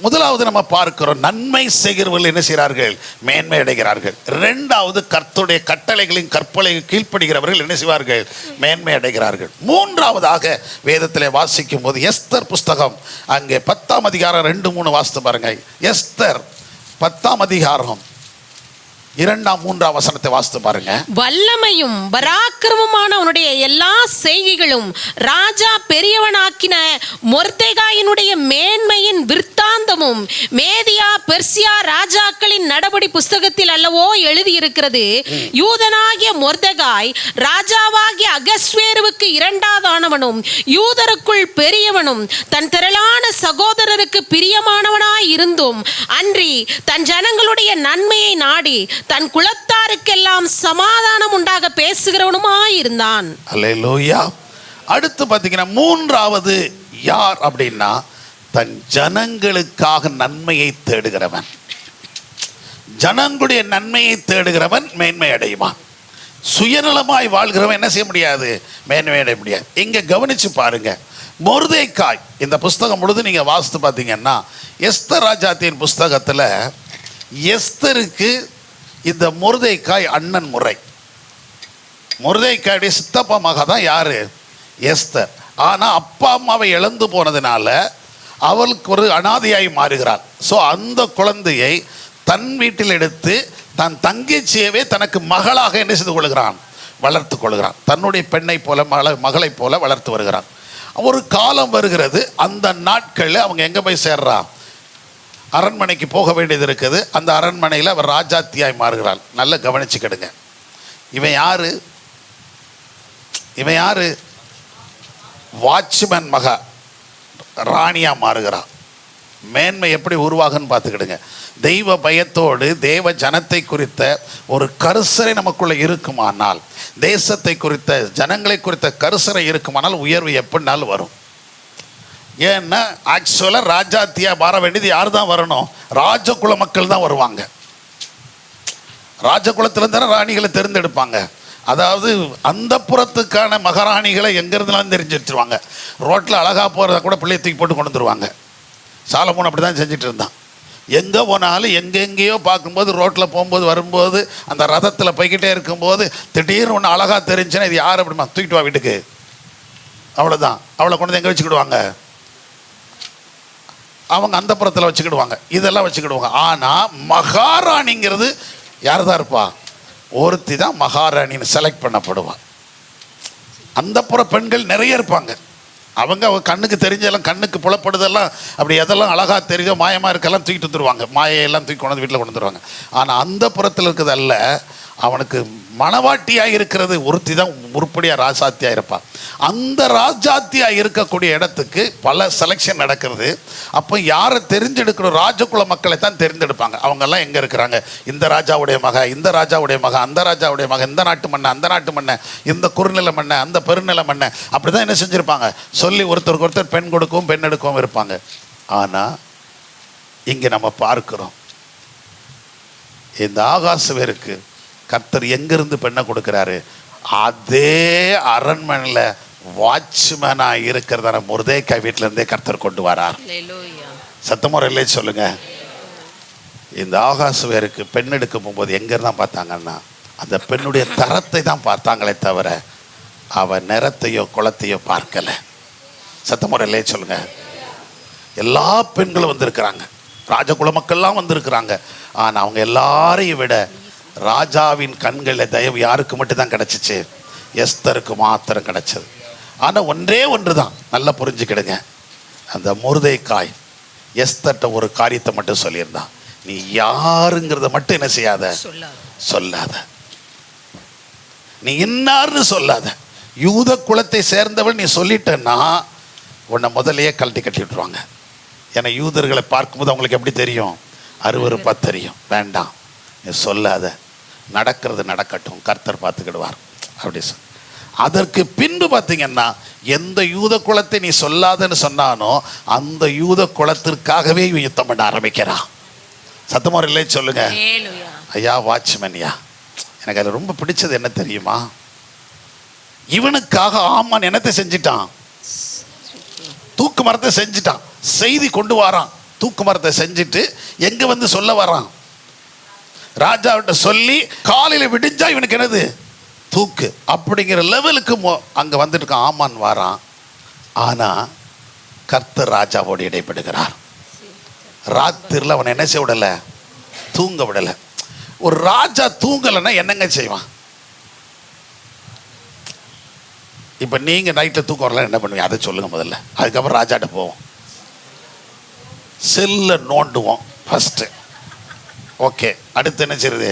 முதலாவது நம்ம பார்க்கிறோம், நன்மை செய்கிறவர்கள் என்ன செய்கிறார்கள், மேன்மை அடைகிறார்கள். 2வது, கர்த்தருடைய கட்டளைகளின் கற்பனை கீழ்ப்படுகிறவர்கள் என்ன செய்வார்கள், மேன்மை அடைகிறார்கள். 3வதாக வேதத்திலே வாசிக்கும் போது எஸ்தர் புஸ்தகம் அங்கே 10ஆம் அதிகாரம் 2-3 வாசித்து பாருங்க. எஸ்தர் 10ஆம் அதிகாரம் 2-3 வசனத்தை வாசித்து பாருங்க. வல்லமையும் பராக்கிரமமான அவனுடைய எல்லா செய்கைகளும் ராஜா பெரியவனாக்கின மொர்தெகாயினுடைய மேன்மையின் விற்த்தாந்தமும் மேதியா பெர்சியா ராஜாக்களின் நடபடி புஸ்தகத்தில் அல்லவோ எழுதியிருக்கிறது. யூதனாகிய மொர்தெகாய் ராஜாவாகிய அகஸ்வேருவுக்கு 2வதானவனும் யூதருக்குள் பெரியவனும் தன் திரளான சகோதரருக்கு பிரியமானவனாய் இருந்தும் அன்றி தன் ஜனங்களுடைய நன்மையை நாடி தன் குலத்தாருக்கெல்லாம் சமாதானம் உண்டாக பேசுகிறவனுமாய் இருந்தான். அல்லேலூயா. அடுத்து பார்த்தீங்கன்னா 3வது யார் அப்படின்னா, தன் ஜனங்களுக்காக நன்மையை தேடுகிறவன். ஜனங்களுடைய நன்மையை தேடுகிறவன் மேன்மை அடைவான். சுயநலமாய் வாழ்கிறவன் என்ன செய்ய முடியாது, மேன்மை அடைய முடியாது. இங்க கவனிச்சு பாருங்க, மொர்தெகாய் இந்த புஸ்தகம் முழுது நீங்க வாசித்து பார்த்தீங்கன்னா, எஸ்தர் ராஜாத்தியின் புஸ்தகத்தில் எஸ்தருக்கு இந்த மொர்தெகாய் அண்ணன் முறை. மொர்தெகாயுடைய சித்தப்பா மக தான் யாரு, எஸ்தர். ஆனால் அப்பா அம்மாவை இழந்து போனதுனால அவளுக்கு ஒரு அனாதையாய் மாறுகிறாள். ஸோ அந்த குழந்தையை தன் வீட்டில் எடுத்து தன் தங்கச்சியவே தனக்கு மகளாக என்ன செய்து கொள்கிறான், வளர்த்து கொள்கிறான். தன்னுடைய பெண்ணை போல மகளை போல வளர்த்து வருகிறான். ஒரு காலம் வருகிறது, அந்த நாட்களில் அவங்க எங்கே போய் சேர்றா, அரண்மனைக்கு போக வேண்டியது இருக்குது. அந்த அரண்மனையில் அவர் ராஜாத்தியாய் மாறுகிறாள். நல்லா கவனிச்சுக்கிடுங்க. இவன் யாரு? வாட்ச்மேன் மக ராணியா மாறுகிறான். மேன்மை எப்படி உருவாகுன்னு பார்த்துக்கிடுங்க. தெய்வ பயத்தோடு தேவ ஜனத்தை குறித்த ஒரு கரிசனை நமக்குள்ள இருக்குமானால், தேசத்தை குறித்த ஜனங்களை குறித்த கரிசனை இருக்குமானால் உயர்வு எப்படினாலும் வரும். ஏன்னா ஆக்சுவலாக ராஜாத்தியா மாற வேண்டியது யார் தான் வரணும்? ராஜகுல மக்கள் தான் வருவாங்க. ராஜகுலத்திலிருந்து தானே ராணிகளை தேர்ந்தெடுப்பாங்க. அதாவது அந்த புறத்துக்கான மகாராணிகளை எங்கேருந்துலாம் தெரிஞ்சு வச்சுருவாங்க. ரோட்டில் அழகாக போகிறத கூட பிள்ளையை தூக்கி போட்டு கொண்டு வந்துருவாங்க. சாலமோன் அப்படி தான் செஞ்சுட்டு இருந்தான். எங்கே போனாலும் எங்கெங்கேயோ பார்க்கும்போது, ரோட்டில் போகும்போது வரும்போது, அந்த ரதத்தில் போய்கிட்டே இருக்கும்போது திடீர்னு ஒன்று அழகாக தெரிஞ்சுன்னா இது யார் அப்படிமா தூக்கிட்டு வா வீட்டுக்கு, அவ்வளோதான். அவளை கொண்டு வந்து எங்கே வச்சுக்கிடுவாங்க? அவங்க அந்த புறத்தில் வச்சுக்கிடுவாங்க, இதெல்லாம் வச்சுக்கிடுவாங்க. ஆனால் மகாராணிங்கிறது யார் தான் இருப்பா? ஒருத்தி தான் மகாராணின்னு செலக்ட் பண்ணப்படுவான். அந்த புற பெண்கள் நிறைய இருப்பாங்க. அவங்க கண்ணுக்கு தெரிஞ்செல்லாம், கண்ணுக்கு புலப்படுதெல்லாம், அப்படி எதெல்லாம் அழகாக தெரிஞ்சோ மாயமாக இருக்கலாம் தூக்கிட்டு வந்துடுவாங்க. மாயையெல்லாம் தூக்கி கொண்டு வந்து வீட்டில் கொண்டு வந்துடுவாங்க. ஆனால் அந்த புறத்தில் இருக்கிறது அல்ல, அவனுக்கு மணவாட்டியாக இருக்கிறது ஒருத்தி தான் உருப்படியாக ராஜாத்தியாக இருப்பான். அந்த ராஜாத்தியாக இருக்கக்கூடிய இடத்துக்கு பல செலெக்ஷன் நடக்கிறது. அப்போ யாரை தெரிஞ்செடுக்கணும்? ராஜகுல மக்களை தான் தெரிந்தெடுப்பாங்க. அவங்கெல்லாம் எங்கே இருக்கிறாங்க? இந்த ராஜாவுடைய மக, இந்த ராஜாவுடைய மக, அந்த ராஜாவுடைய மக, இந்த நாட்டு மண்ணை, அந்த நாட்டு மண்ணை, இந்த குறுநில மண்ணை, அந்த பெருநில மண்ணை, அப்படி தான் என்ன செஞ்சுருப்பாங்க சொல்லி ஒருத்தருக்கு ஒருத்தர் பெண் கொடுக்கவும் பெண் எடுக்கவும் இருப்பாங்க. ஆனால் இங்கே நம்ம பார்க்கிறோம், இந்த ஆகாசுவேருக்கு கர்த்தர் எங்கிருந்து பெண்ணை கொடுக்கிறாரு? அதே அரண்மனையில் வாட்ச்மேனாக இருக்கிறதான மொர்தெகாய் வீட்டிலேருந்தே கர்த்தர் கொண்டு வரார். சத்தமுறை இல்லை சொல்லுங்க. இந்த ஆகாசுவேருக்கு பெண் எடுக்க போகும்போது எங்கேருந்தான் பார்த்தாங்கன்னா அந்த பெண்ணுடைய தரத்தை தான் பார்த்தாங்களே தவிர அவன் நிறத்தையோ குலத்தையோ பார்க்கலை. சத்தமுறை இல்லை சொல்லுங்க. எல்லா பெண்களும் வந்திருக்கிறாங்க, ராஜகுல மக்கள்லாம் வந்திருக்கிறாங்க. ஆனால் அவங்க எல்லாரையும் விட ராஜாவின் கண்களில் தயவு யாருக்கு மட்டும்தான் கிடச்சிச்சு? எஸ்தருக்கு மாத்திரம் கிடச்சது. ஆனால் ஒன்றே ஒன்று தான், நல்லா புரிஞ்சுக்கிடுங்க. அந்த மொர்தெகாய் எஸ்தர்ட்ட ஒரு காரியத்தை மட்டும் சொல்லியிருந்தான். நீ யாருங்கிறத மட்டும் என்ன செய்யாத, சொல்லாத. நீ இன்னார்னு சொல்லாத. யூத குலத்தை சேர்ந்தவள் நீ சொல்லிட்டன்னா உன்னை முதலையே கழட்டி கட்டி விட்டுருவாங்க. ஏன்னா யூதர்களை பார்க்கும்போது அவங்களுக்கு எப்படி தெரியும்? அருவருப்பா தெரியும். வேண்டாம், நீ சொல்லாத, நடக்கிறது நடக்கட்டும், கர்த்தர் பார்த்துக்கிடுவார் அப்படி சொல். அதற்கு பின்பு பார்த்தீங்கன்னா எந்த யூத குலத்தை நீ சொல்லாதன்னு சொன்னானோ அந்த யூத குலத்திற்காகவே யுத்தம் பண்ண ஆரம்பிக்கிறான். சத்தமுறை இல்லை சொல்லுங்க. ஐயா வாட்ச்மேன்யா, எனக்கு அதில் ரொம்ப பிடிச்சது என்ன தெரியுமா? இவனுக்காக ஆமான் என்னத்தை செஞ்சிட்டான்? தூக்கு மரத்தை செஞ்சிட்டான். செய்தி கொண்டு வரான். தூக்கு மரத்தை செஞ்சுட்டு எங்க வந்து சொல்ல வரான்? ராஜாவிட்ட சொல்லி காலையில் விடிஞ்சா இவனுக்கு என்னது? தூக்கு. அப்படிங்கிற லெவலுக்கு அங்கே வந்துட்டு இருக்கான். ஆமான் வாரான். ஆனால் கர்த்தர் ராஜாவோடு இடைப்படுகிறார். ராத்திரில் அவனை என்ன செய்ய விடலை? தூங்க விடலை. ஒரு ராஜா தூங்கலைன்னா என்னங்க செய்வான்? இப்போ நீங்கள் நைட்டில் தூக்கம் வரலாம் என்ன பண்ணுவீங்க? அதை சொல்லுங்கள் முதல்ல. அதுக்கப்புறம் ராஜாட்ட போவோம். செல்லை நோண்டுவோம் ஃபஸ்ட்டு. ஓகே, அடுத்து என்ன செய்யுது?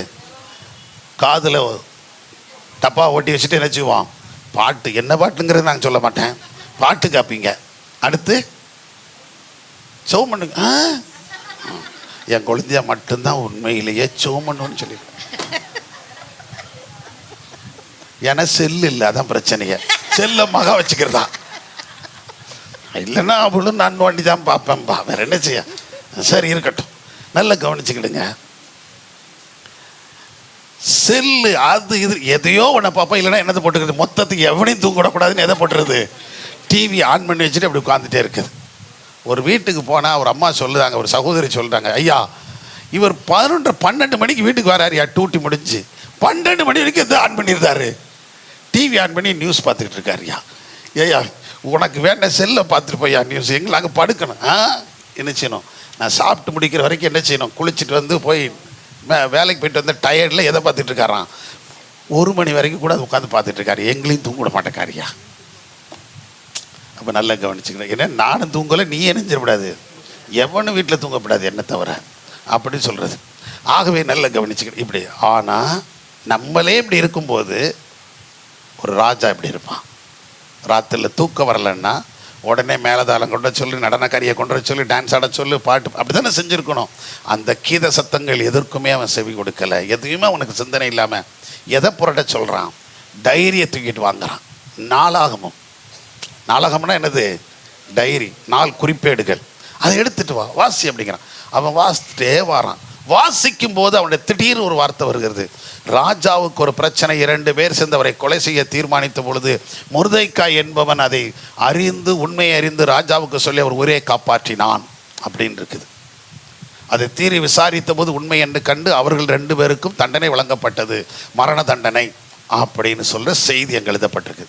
காதில் டப்பா ஓட்டி வச்சுட்டு என்ன செய்வோம்? பாட்டு. என்ன பாட்டுங்கிறது நான் சொல்ல மாட்டேன், பாட்டு காப்பீங்க. அடுத்து சோமண்ணு. என் குழந்தைய மட்டும்தான் உண்மையிலேயே சோமண்ணுன்னு சொல்லி. ஏன்னா செல்லு இல்லை, அதான் பிரச்சனையே. செல்ல மகா வச்சுக்கிறதா இல்லைன்னா அவளும் நான் வண்டி தான் பார்ப்பேன்பா, வேற என்ன செய்ய. சரி இருக்கட்டும், நல்லா கவனிச்சுக்கிடுங்க. செல்லு அது இது எதையோ ஒன்று பார்ப்பா, இல்லைன்னா என்னதை போட்டுக்கிறது? மொத்தத்துக்கு எவனையும் தூங்கிடக்கூடாதுன்னு எதை போட்டுறது? டிவி ஆன் பண்ணி வச்சுட்டு அப்படி உட்காந்துட்டே இருக்குது. ஒரு வீட்டுக்கு போனால் ஒரு அம்மா சொல்லுறாங்க, ஒரு சகோதரி சொல்கிறாங்க, ஐயா இவர் 11-12 மணிக்கு வீட்டுக்கு வராருயா, டூட்டி முடிஞ்சு 12 மணி வரைக்கும் எதை ஆன் பண்ணியிருந்தாரு? டிவி ஆன் பண்ணி நியூஸ் பார்த்துக்கிட்டு இருக்காருயா. ஏயா உனக்கு வேண்ட செல்லை பார்த்துட்டு போய்யா நியூஸ், எங்களை அங்கே படுக்கணும். என்ன செய்யணும்? நான் சாப்பிட்டு முடிக்கிற வரைக்கும் என்ன செய்யணும்? குளிச்சுட்டு வந்து போய் வேலைக்கு போயிட்டு வந்து டயர்டில் எதை பார்த்துட்டு இருக்காரான்? 1 மணி வரைக்கும் கூட உட்காந்து பார்த்துட்டு இருக்காரு. எங்களையும் தூங்கிட மாட்டேக்காரியா. அப்போ நல்லா கவனிச்சுக்கிறேன். ஏன்னா நானும் தூங்கலை, நீ நினைஞ்சிடக்கூடாது. எவனும் வீட்டில் தூங்கப்படாது என்ன தவிர அப்படின்னு சொல்கிறது. ஆகவே நல்லா கவனிச்சுக்க இப்படி. ஆனால் நம்மளே இப்படி இருக்கும்போது ஒரு ராஜா இப்படி இருப்பான். ராத்திரியில் தூக்கம் வரலன்னா உடனே மேலதாளம் கொண்டு சொல்லி, நடனக்காரியை கொண்டு சொல்லி, டான்ஸ் ஆட சொல்லி, பாட்டு அப்படி தானே செஞ்சுருக்கணும். அந்த கீத சத்தங்கள் எதற்குமே அவன் செவி கொடுக்கலை. எதுவுமே அவனுக்கு சிந்தனை இல்லாமல் எதை புரட்ட சொல்கிறான்? டைரியை தூக்கிட்டு வாங்குறான். நாளாகம்னா என்னது? டைரி, நாள் குறிப்பேடுகள். அதை எடுத்துட்டு வா, வாசி அப்படிங்கிறான். அவன் வாசித்துட்டே வரான். வாசிக்கும் போது அவனுடைய திடீர்னு ஒரு வார்த்தை வருகிறது. ராஜாவுக்கு ஒரு பிரச்சனை, 2 பேர் சேர்ந்து அவரை கொலை செய்ய தீர்மானித்த பொழுது மொர்தெகாய் என்பவன் அதை அறிந்து, உண்மையை அறிந்து ராஜாவுக்கு சொல்லி அவர் உயிரை காப்பாற்றினான் அப்படின்னு இருக்குது. அதை தீரி விசாரித்த போது உண்மை என்று கண்டு அவர்கள் 2 பேருக்கும் தண்டனை வழங்கப்பட்டது, மரண தண்டனை அப்படின்னு சொல்ற செய்தி அங்கே எழுதப்பட்டிருக்கு.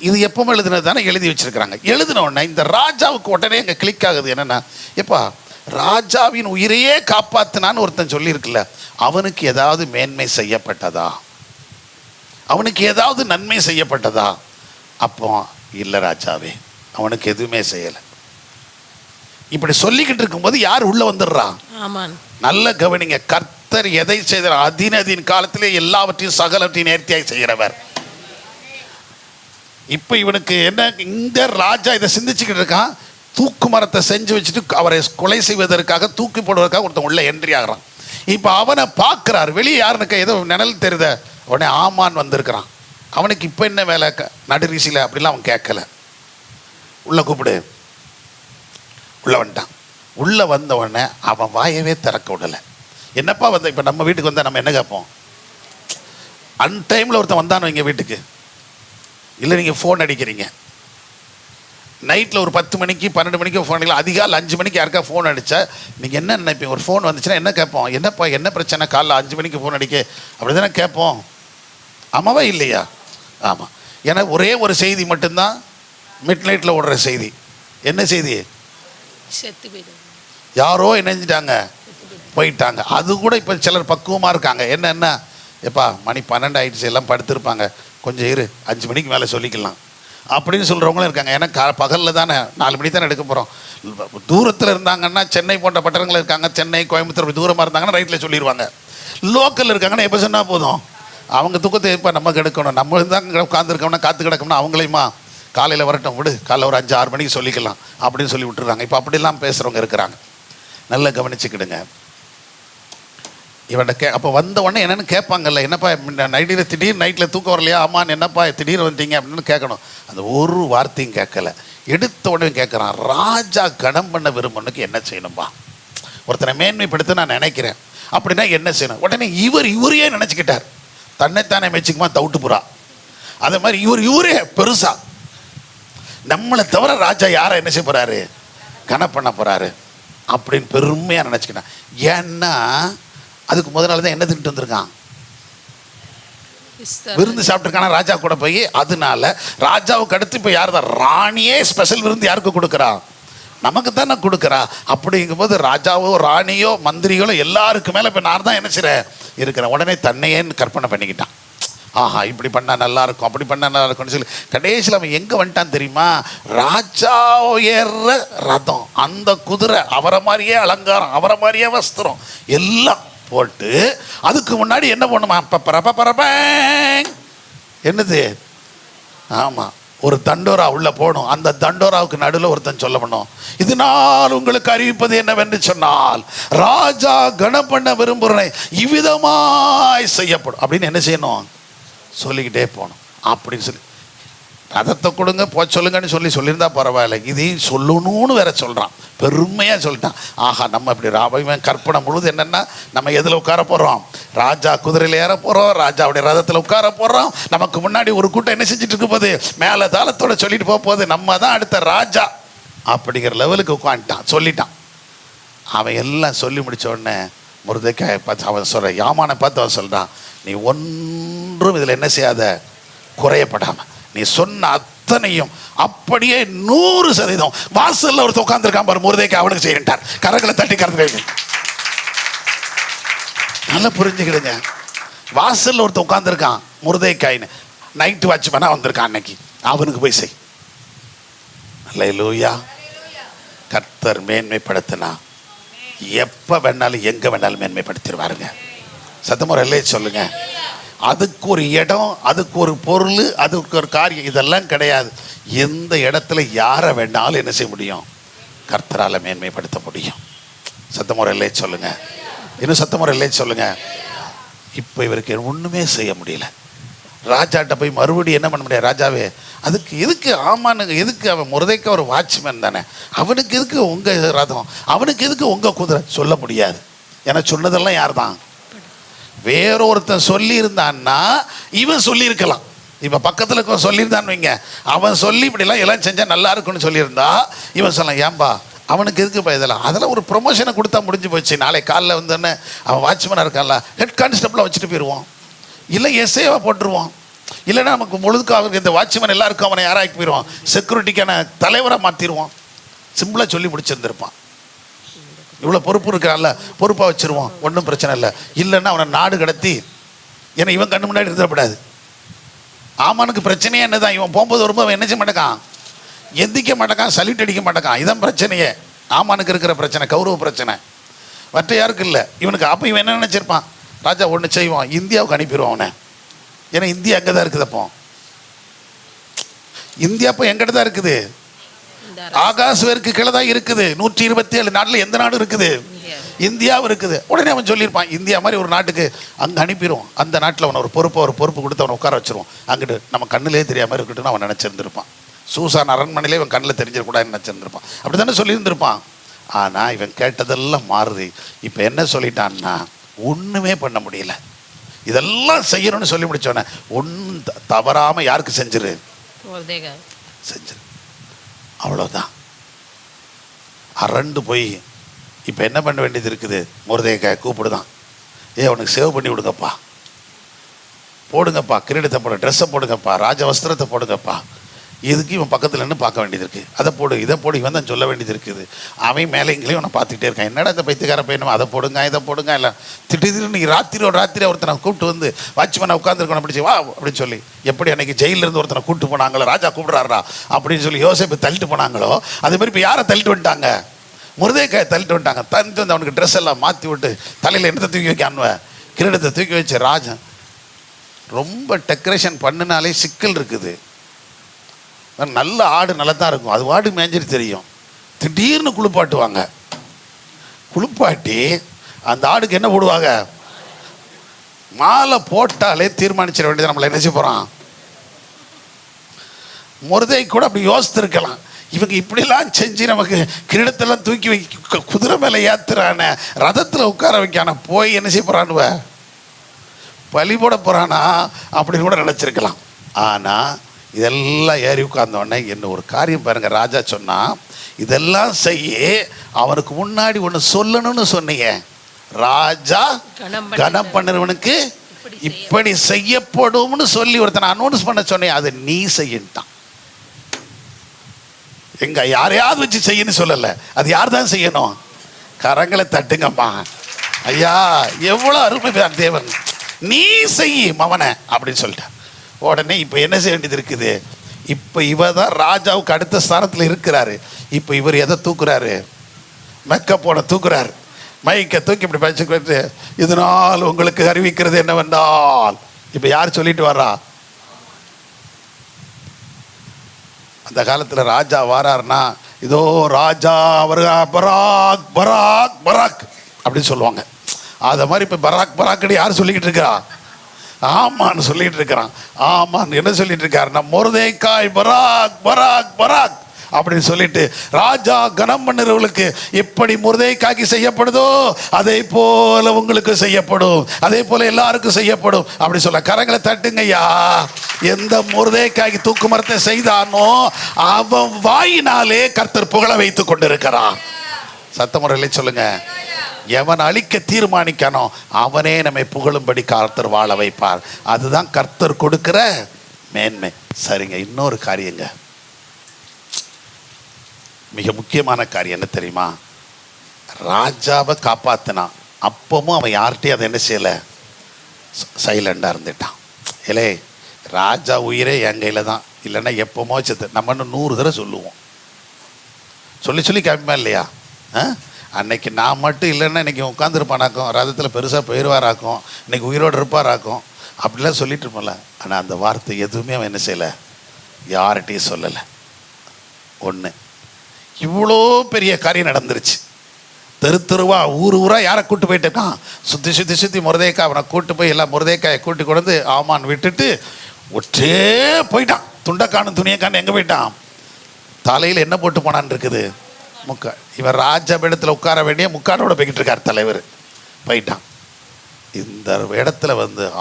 இது எப்பவும் எழுதுனது தானே எழுதி வச்சிருக்கிறாங்க. எழுதின உடனே இந்த ராஜாவுக்கு உடனே அங்கே கிளிக் ஆகுது. என்னன்னா, எப்பா ராஜாவின் உயிரையே காப்பாத்தினான்னு ஒருத்தன் சொல்லியிருக்குல்ல, அவனுக்கு ஏதாவது மேன்மை செய்யப்பட்டதா? அவனுக்கு ஏதாவது நன்மை செய்யப்பட்டதா? அப்போ இல்லை ராஜாவே, அவனுக்கு எதுவுமே செய்யலை. இப்படி சொல்லிக்கிட்டு இருக்கும்போது யார் உள்ள வந்துடுறா? நல்ல கவனிங்க. கர்த்தர் எதை செய்தார்? அதின் காலத்திலே எல்லாவற்றையும் சகலவற்றையும் நேர்த்தியாய் செய்கிறவர். இப்போ இவனுக்கு என்ன, இந்த ராஜா இதை சிந்திச்சுக்கிட்டு இருக்கான். தூக்கு மரத்தை செஞ்சு வச்சுட்டு அவரை கொலை செய்வதற்காக, தூக்கி போடுவதற்காக ஒருத்தன் உள்ள என்ட்ரி ஆகிறான். இப்போ அவனை பார்க்குறாரு. வெளியே யாருனுக்கு ஏதோ நிழல் தெரியுத. உடனே ஆமான் வந்திருக்கிறான். அவனுக்கு இப்போ என்ன வேலை? நடுரீசியில் அப்படிலாம் அவன் கேட்கல. உள்ள கூப்பிடு. உள்ள வந்துட்டான். உள்ள வந்த உடனே அவன் வாயவே திறக்க விடலை. என்னப்பா வந்த? இப்போ நம்ம வீட்டுக்கு வந்தால் நம்ம என்ன கேட்போம்? அன்டைமில் ஒருத்தன் வந்தானோ எங்கள் வீட்டுக்கு, இல்லை நீங்கள் ஃபோன் அடிக்கிறீங்க நைட்டில் ஒரு 10 மணிக்கு 12 மணிக்கு ஃபோன் அடிக்கலாம். அதிகாலை 5 மணிக்கு யாருக்கா ஃபோன் அடித்தா நீங்கள் என்ன நினைப்பீங்க? ஒரு ஃபோன் வந்துச்சுன்னா என்ன கேட்போம்? என்னப்பா என்ன பிரச்சனை? காலைல 5 மணிக்கு ஃபோன் அடிக்க அப்படி தானே கேட்போம். ஆமாவா இல்லையா? ஆமாம். ஏன்னா ஒரே ஒரு செய்தி மட்டும்தான் மிட் நைட்டில் ஓடுற செய்தி. என்ன செய்தி? யாரோ இணைஞ்சிட்டாங்க, போயிட்டாங்க. அது கூட இப்போ சிலர் பக்குவமாக இருக்காங்க. என்ன எப்பா மணி 12 ஆகிடுச்சு, எல்லாம் படுத்திருப்பாங்க, கொஞ்சம் இரு, 5 மணிக்கு மேலே சொல்லிக்கலாம் அப்படின்னு சொல்கிறவங்களும் இருக்காங்க. ஏன்னா பகலில் தானே 4 மணி தானே எடுக்க போகிறோம். தூரத்தில் இருந்தாங்கன்னா, சென்னை போன்ற பட்டணங்கள் இருக்காங்க, சென்னை கோயம்புத்தூர் தூரமாக இருந்தாங்கன்னா ரைட்டில் சொல்லிடுவாங்க. லோக்கல் இருக்காங்கன்னா எப்போ சொன்னால் போதும், அவங்க தூக்கத்தை இப்போ நம்ம கெடுக்கணும். நம்ம தான் உட்காந்துருக்கோம்னா காற்று கிடக்கணும்னா அவங்களையுமா காலையில் வரட்டும் விடு, காலைல ஒரு 5-6 மணிக்கு சொல்லிக்கலாம் அப்படின்னு சொல்லி விட்டுருக்காங்க. இப்போ அப்படிலாம் பேசுகிறவங்க இருக்கிறாங்க. நல்லா கவனிச்சுக்கிடுங்க. இவன்ட அப்போ வந்த உடனே என்னென்னு கேட்பாங்கல்ல, என்னப்பா நைட்டில் திடீர்னு நைட்டில் தூக்கம் வரலையா? ஆமான்னு. என்னப்பா திடீர்னு வந்துட்டீங்க அப்படின்னு கேட்கணும். அந்த ஒரு வார்த்தையும் கேட்கல. எடுத்த உடனே கேட்குறான், ராஜா கனம் பண்ண விரும்புனுக்கு என்ன செய்யணும்பா? ஒருத்தனை மேன்மைப்படுத்த நான் நினைக்கிறேன் அப்படின்னா என்ன செய்யணும்? உடனே இவரையே நினச்சிக்கிட்டார். தன்னைத்தானே மெச்சிக்குமா தவிட்டு புறா. அதே மாதிரி இவரே பெருசா. நம்மளை தவிர ராஜா யாரை என்ன செய்ய போகிறாரு? கனம் பண்ண போகிறாரு அப்படின்னு பெருமையாக நினச்சிக்கிட்டான். ஏன்னா அதுக்கு முதல் நாள் தான் என்ன தின்ட்டு வந்திருக்கான்? விருந்து சாப்பிட்டுருக்கானா ராஜா கூட போய். அதனால ராஜாவுக்கு அடுத்து இப்போ யார் தான்? ராணியே ஸ்பெஷல் விருந்து யாருக்கு கொடுக்குறா? நமக்கு தானே கொடுக்குறா. அப்படிங்கும்போது ராஜாவோ ராணியோ மந்திரிகளோ எல்லாருக்கு மேலே இப்போ நான் தான் என்ன செய்கிறேன் இருக்கிறேன். உடனே தன்னையே கற்பனை பண்ணிக்கிட்டான். ஆஹா இப்படி பண்ணால் நல்லா இருக்கும், அப்படி பண்ணால் நல்லா இருக்கும்னு சொல்லி கடைசியில் அவன் எங்கே வந்துட்டான் தெரியுமா? ராஜா ஏற ரதம், அந்த குதிரை, அவரை மாதிரியே அலங்காரம், அவரை மாதிரியே வஸ்திரம் எல்லாம் போட்டு அதுக்கு முன்னாடி என்ன பண்ணுமா? என்னது? ஆமாம், ஒரு தண்டோரா உள்ள போகணும். அந்த தண்டோராவுக்கு நடுவில் ஒருத்தன் சொல்ல பண்ணும், இதனால் உங்களுக்கு அறிவிப்பது என்னவென்று சொன்னால், ராஜா கனம் பண்ண விரும்புகிறனை இவ்விதமாய் செய்யப்படும் அப்படின்னு என்ன செய்யணும்? சொல்லிக்கிட்டே போகணும் அப்படின்னு சொல்லி. ரதத்தை கொடுங்க சொல்லுங்கன்னு சொல்லியிருந்தா பரவாயில்ல, இதையும் சொல்லணும்னு வேற சொல்கிறான். பெருமையாக சொல்லிட்டான். ஆஹா நம்ம இப்படி ராபவன் கற்பனை முழுது என்னென்னா, நம்ம எதில் உட்கார போகிறோம்? ராஜா குதிரையில் ஏற போகிறோம், ராஜாவுடைய ரதத்தில் உட்கார போகிறோம். நமக்கு முன்னாடி ஒரு கூட்டம் என்ன செஞ்சுட்டு இருக்க போகுது? மேலே தாளத்தோட சொல்லிட்டு போகுது, நம்ம தான் அடுத்த ராஜா அப்படிங்கிற லெவலுக்கு உட்காந்துட்டான், சொல்லிட்டான். அவன் எல்லாம் சொல்லி முடித்த உடனே மொர்தெகாயை பார்த்து அவன் சொல்கிற, யாமானை பார்த்து அவன் சொல்கிறான், நீ ஒன்றும் இதில் என்ன செய்யாத, குறையப்படாமல் நீ சொன்ன அத்தனையும் அப்படியே 100% வாசல்ல ஒருத்தர் உட்கார்ந்துருக்கான் பாரு, மொர்தெகாய் அவனுக்கு செய்யட்டார். கரங்களை தட்டி கரத்துல நல்லா புரிஞ்சுக்கிடுங்க. வாசல்ல ஒருத்தர் உட்கார்ந்துருக்கான் மொர்தெகாய்னு, நைட்டு வாட்ச்மேனா வந்திருக்கான் அன்னைக்கு, அவனுக்கு போய் செய். அல்லேலூயா. கர்த்தர் மேன்மைப்படுத்தினா எப்ப வேணாலும் எங்க வேணாலும் மேன்மைப்படுத்திடுவாருங்க. சத்தமுறை இல்லையே சொல்லுங்க. அதுக்கு ஒரு இடம், அதுக்கு ஒரு பொருள், அதுக்கு ஒரு காரியம், இதெல்லாம் கிடையாது. எந்த இடத்துல யாரை வேணாலும் என்ன செய்ய முடியும்? கர்த்தரால மேன்மைப்படுத்த முடியும். சத்தமுறை இல்லையே சொல்லுங்க. இன்னும் சத்தமுறை இல்லையே சொல்லுங்க. இப்போ இவருக்கு ஒண்ணுமே செய்ய முடியல. ராஜாட்ட போய் மறுபடியும் என்ன பண்ண முடியாது? ராஜாவே, அதுக்கு எதுக்கு ஆமானுங்க, எதுக்கு அவன் முருதைக்கு ஒரு வாட்ச்மேன் தானே, அவனுக்கு எதுக்கு உங்க ரதம், அவனுக்கு எதுக்கு உங்க குதிரை? சொல்ல முடியாது. ஏன்னா சொன்னதெல்லாம் யார் தான்? வேறொருத்தன் சொல்லி இருந்தான்னா இவன் சொல்லியிருக்கலாம். இப்ப பக்கத்துல சொல்லியிருந்தான்னு வைங்க, அவன் சொல்லி இப்படிலாம் எல்லாம் செஞ்சா நல்லா இருக்குன்னு சொல்லியிருந்தா இவன் சொல்லலாம், ஏன்பா அவனுக்கு எதுக்கு இதெல்லாம், அதெல்லாம் ஒரு ப்ரொமோஷனை கொடுத்தா முடிஞ்சு போச்சு. நாளை காலைல வந்தோடனே அவன் வாட்ச்மேனாக இருக்கான்ல, ஹெட் கான்ஸ்டபிளாக வச்சுட்டு போயிடுவோம், இல்லை எஸ்ஏவா போட்டுருவோம், இல்லைன்னா நமக்கு முழுக்க அவருக்கு இந்த வாட்ச்மேன் எல்லாருக்கும் அவனை யாராக்கி போயிடுவான், செக்யூரிட்டிக்கான தலைவராக மாற்றிடுவான். சிம்பிளாக சொல்லி முடிச்சிருந்துருப்பான். இவ்வளோ பொறுப்பு இருக்கிறான்ல, பொறுப்பாக வச்சிருவான், ஒன்றும் பிரச்சனை இல்லை. இல்லைன்னா அவனை நாடு கடத்தி, ஏன்னா இவன் கண்ணு முன்னாடி இருந்துடக்கூடாது. ஆமானுக்கு பிரச்சனையே என்னதான், இவன் போகும்போது வரும்போது அவன் என்ன செய்ய மாட்டேக்கான், எந்திக்க மாட்டேக்கான், சல்யூட் அடிக்க மாட்டேக்கான். இதான் பிரச்சனையே. ஆமானுக்கு இருக்கிற பிரச்சனை, கௌரவ பிரச்சனை. மற்ற யாருக்கு இல்லை இவனுக்கு. அப்போ இவன் என்ன நினச்சிருப்பான், ராஜா ஒன்று செய்வான், இந்தியாவுக்கு அனுப்பிடுவான் அவனை. ஏன்னா இந்தியா அங்கே தான் இருக்குது. அப்போ இந்தியா அப்போ எங்கிட்ட தான் இருக்குது, ஆகாஷ்வேருக்கு கீழே தான் இருக்குது. 127 நாட்டில் எந்த நாடு இருக்குது? இந்தியாவும் இருக்குது. உடனே அவன் சொல்லியிருப்பான், இந்தியா மாதிரி ஒரு நாட்டுக்கு அங்கே அனுப்பிடுவோம், அந்த நாட்டில் அவனை ஒரு பொறுப்பு கொடுத்து அவனை உட்கார வச்சிருவோம், அங்கிட்டு நம்ம கண்ணிலே தெரியாமல் இருக்கட்டும்னு அவன் நினச்சிருந்துருப்பான். சூசான் அரண்மனையிலே இவன் கண்ணில் தெரிஞ்சிடக்கூடாதுன்னு நினச்சிருந்துருப்பான். அப்படி தானே சொல்லியிருந்திருப்பான். ஆனால் இவன் கேட்டதெல்லாம் மாறுது. இப்போ என்ன சொல்லிட்டான்னா, ஒன்றுமே பண்ண முடியல. இதெல்லாம் செய்யணும்னு சொல்லி முடிச்சோன்னே, ஒன்றும் தவறாமல் யாருக்கு செஞ்சிரு, செஞ்சிரு, அவ்வளோதான். அரண்டு போய் இப்போ என்ன பண்ண வேண்டியது இருக்குது? மொர்தெகாய் கூப்பிடுதான், அவனுக்கு சேவ் பண்ணி விடுங்கப்பா, போடுங்கப்பா, கிரீடத்தை போடு, ட்ரெஸ்ஸை போடுங்கப்பா, ராஜ வஸ்திரத்தை போடுங்கப்பா. இதுக்கு இவன் பக்கத்தில் நின்று பார்க்க வேண்டியது இருக்குது. அதை போடு, இதை போடு, இவன் தான் சொல்ல வேண்டியது இருக்குது. அவன் மேலே இங்கேயும் அவனை பார்த்துக்கிட்டே இருக்கான். என்னடா இந்த பைத்தியக்கார பையனும், அதை போடுங்க இதை போடுங்க இல்லை. திடீர்னு ராத்திரி ஒருத்தனை கூப்பிட்டு வந்து வாட்ச்மேனை உட்காந்துருக்கணும், அப்படி வா அப்படின்னு சொல்லி, எப்படி அன்னைக்கு ஜெயிலிருந்து ஒருத்தனை கூப்பிட்டு போனாங்களோ, ராஜா கூப்பிடுறாரா அப்படின்னு சொல்லி யோசேப்பு தள்ளிட்டு போனாங்களோ, அதே மாதிரி இப்போ யாரை தள்ளிட்டு வந்துட்டாங்க? மொர்தெகாயை தள்ளிட்டு வந்துட்டாங்க. தள்ளிட்டு வந்து அவனுக்கு ட்ரெஸ் எல்லாம் மாற்றி விட்டு, தலையில் என்னத்தை தூக்கி வைக்கானுவ, கிரீடத்தை தூக்கி வச்சு. ராஜன் ரொம்ப டெக்கரேஷன் பண்ணினாலே சிக்கல் இருக்குது. நல்ல ஆடு நல்லா தான் இருக்கும், அது வாடு மேஞ்சிட்டு தெரியும். திடீர்னு குளிப்பாட்டுவாங்க, குளிப்பாட்டி அந்த ஆடுக்கு என்ன போடுவாங்க, மாலை போட்டாலே தீர்மானிச்சிட வேண்டியது நம்மளை என்ன செய்ய போகிறான். மொர்தெகாய் கூட அப்படி யோசித்திருக்கலாம், இவங்க இப்படிலாம் செஞ்சு நமக்கு கிரீடத்தெல்லாம் தூக்கி வைக்க, குதிரை மேலே ஏத்துறான, ரதத்தில் உட்கார வைக்கான, போய் என்ன செய்ய போகிறானுவ, பலி போட போகிறானா அப்படின்னு கூட நினச்சிருக்கலாம். ஆனால் இதெல்லாம் ஏறி உட்கார்ந்தோடனே என்ன ஒரு காரியம் பாருங்க, ராஜா சொன்னா, இதெல்லாம் செய்ய அவனுக்கு முன்னாடி ஒன்று சொல்லணும்னு சொன்னீங்க. ராஜா கனம் பண்ணுறவனுக்கு இப்படி செய்யப்படும்னு சொல்லி ஒருத்தனை அனௌன்ஸ் பண்ண சொன்னேன், அதை நீ செய்யட்டான். எங்க யாரையாவது வச்சு செய்யன்னு சொல்லலை, அது யார் தான் செய்யணும்? கரங்களை தட்டுங்கம்மா. ஐயா எவ்வளோ அருமை தேவன், நீ செய்ய மவனை அப்படின்னு சொல்லிட்டேன். உடனே இப்போ என்ன செய்ய வேண்டியது இருக்குது? இப்போ இவர் தான் ராஜாவுக்கு அடுத்த ஸ்தானத்தில் இருக்கிறாரு. இப்போ இவர் எதை தூக்குறாரு? மெக்கப்போட தூக்குறாரு. மைக்கை தூக்கி இப்படி பறிச்சுக்கிட்டு, இதனால் உங்களுக்கு அறிவிக்கிறது என்னவென்றால், இப்போ யார் சொல்லிட்டு வர்றா? அந்த காலத்தில் ராஜா வாராருன்னா, இதோ ராஜா வருகா, பராக் பராக் பராக் அப்படின்னு சொல்லுவாங்க. அதை மாதிரி இப்போ பராக் பராக்கடி யார் சொல்லிக்கிட்டு இருக்கிறா? ஆமான்னு சொல்லிட்டு இருக்கிறான். ஆமான்னு என்ன சொல்லிட்டு இருக்காருன்னா, மொர்தெகாய் பராக் பராக் பராக் அப்படின்னு சொல்லிட்டு, ராஜா கனம் பண்ணுறவங்களுக்கு எப்படி மொர்தெகாய்க்கு செய்யப்படுதோ அதே போல உங்களுக்கு செய்யப்படும், அதே போல எல்லாருக்கும் செய்யப்படும் அப்படி சொல்ல. கரங்களை தட்டுங்கய்யா. எந்த மொர்தெகாய்க்கு தூக்கு மரத்தை செய்தானோ அவன் வாயினாலே கர்த்தர் புகழ வைத்து கொண்டிருக்கிறான். சத்தமுறையிலே சொல்லுங்க. எவன் அழிக்க தீர்மானிக்கானோ அவனே நம்மை புகழும்படி கர்த்தர் வாழ வைப்பார். அதுதான் கர்த்தர் கொடுக்கிற மேன்மை. சரிங்க, இன்னொரு காரியங்க, மிக முக்கியமான காரியம் என்ன தெரியுமா? ராஜாவை காப்பாத்தினான், அப்பவும் அவன் யார்கிட்டையும் அதை என்ன செய்யலை, சைலண்டாக இருந்துட்டான். இல்லை, ராஜா உயிரே என் கையில் தான், இல்லைன்னா எப்போமோ செத்து. நம்ம இன்னும் 100 தடவை சொல்லுவோம், சொல்லி சொல்லி காமிப்பா இல்லையா? அன்னைக்கு நான் மட்டும் இல்லைன்னா இன்றைக்கி உட்காந்துருப்பானாக்கும், ரதத்தில் பெருசாக போயிடுவாராக்கும், இன்றைக்கி உயிரோடு இருப்பாராக்கும், அப்படிலாம் சொல்லிட்டு இருப்போம்ல. ஆனால் அந்த வார்த்தை எதுவுமே அவன் என்ன செய்யலை, யார்கிட்டையும் சொல்லலை. ஒன்று, இவ்வளோ பெரிய காரியம் நடந்துருச்சு. தெருவா ஊர் ஊராக யாரை கூப்பிட்டு போயிட்டு இருக்கான், சுற்றி முருதைக்காய் அவனை கூப்பிட்டு போய் எல்லாம் முருதைக்காயை கூட்டி கொண்டு ஆமான்னு விட்டுட்டு ஒற்றே போயிட்டான். துண்டைக்கானும் துணியக்கானு எங்கே போயிட்டான், தலையில் என்ன போட்டு போனான்னு இருக்குது, முக்கால். இவன் ராஜபீடத்தில் உட்கார வேண்டிய முக்காடோட போய்கிட்டு இருக்கார் தலைவர், போயிட்டான். இந்த இடத்துல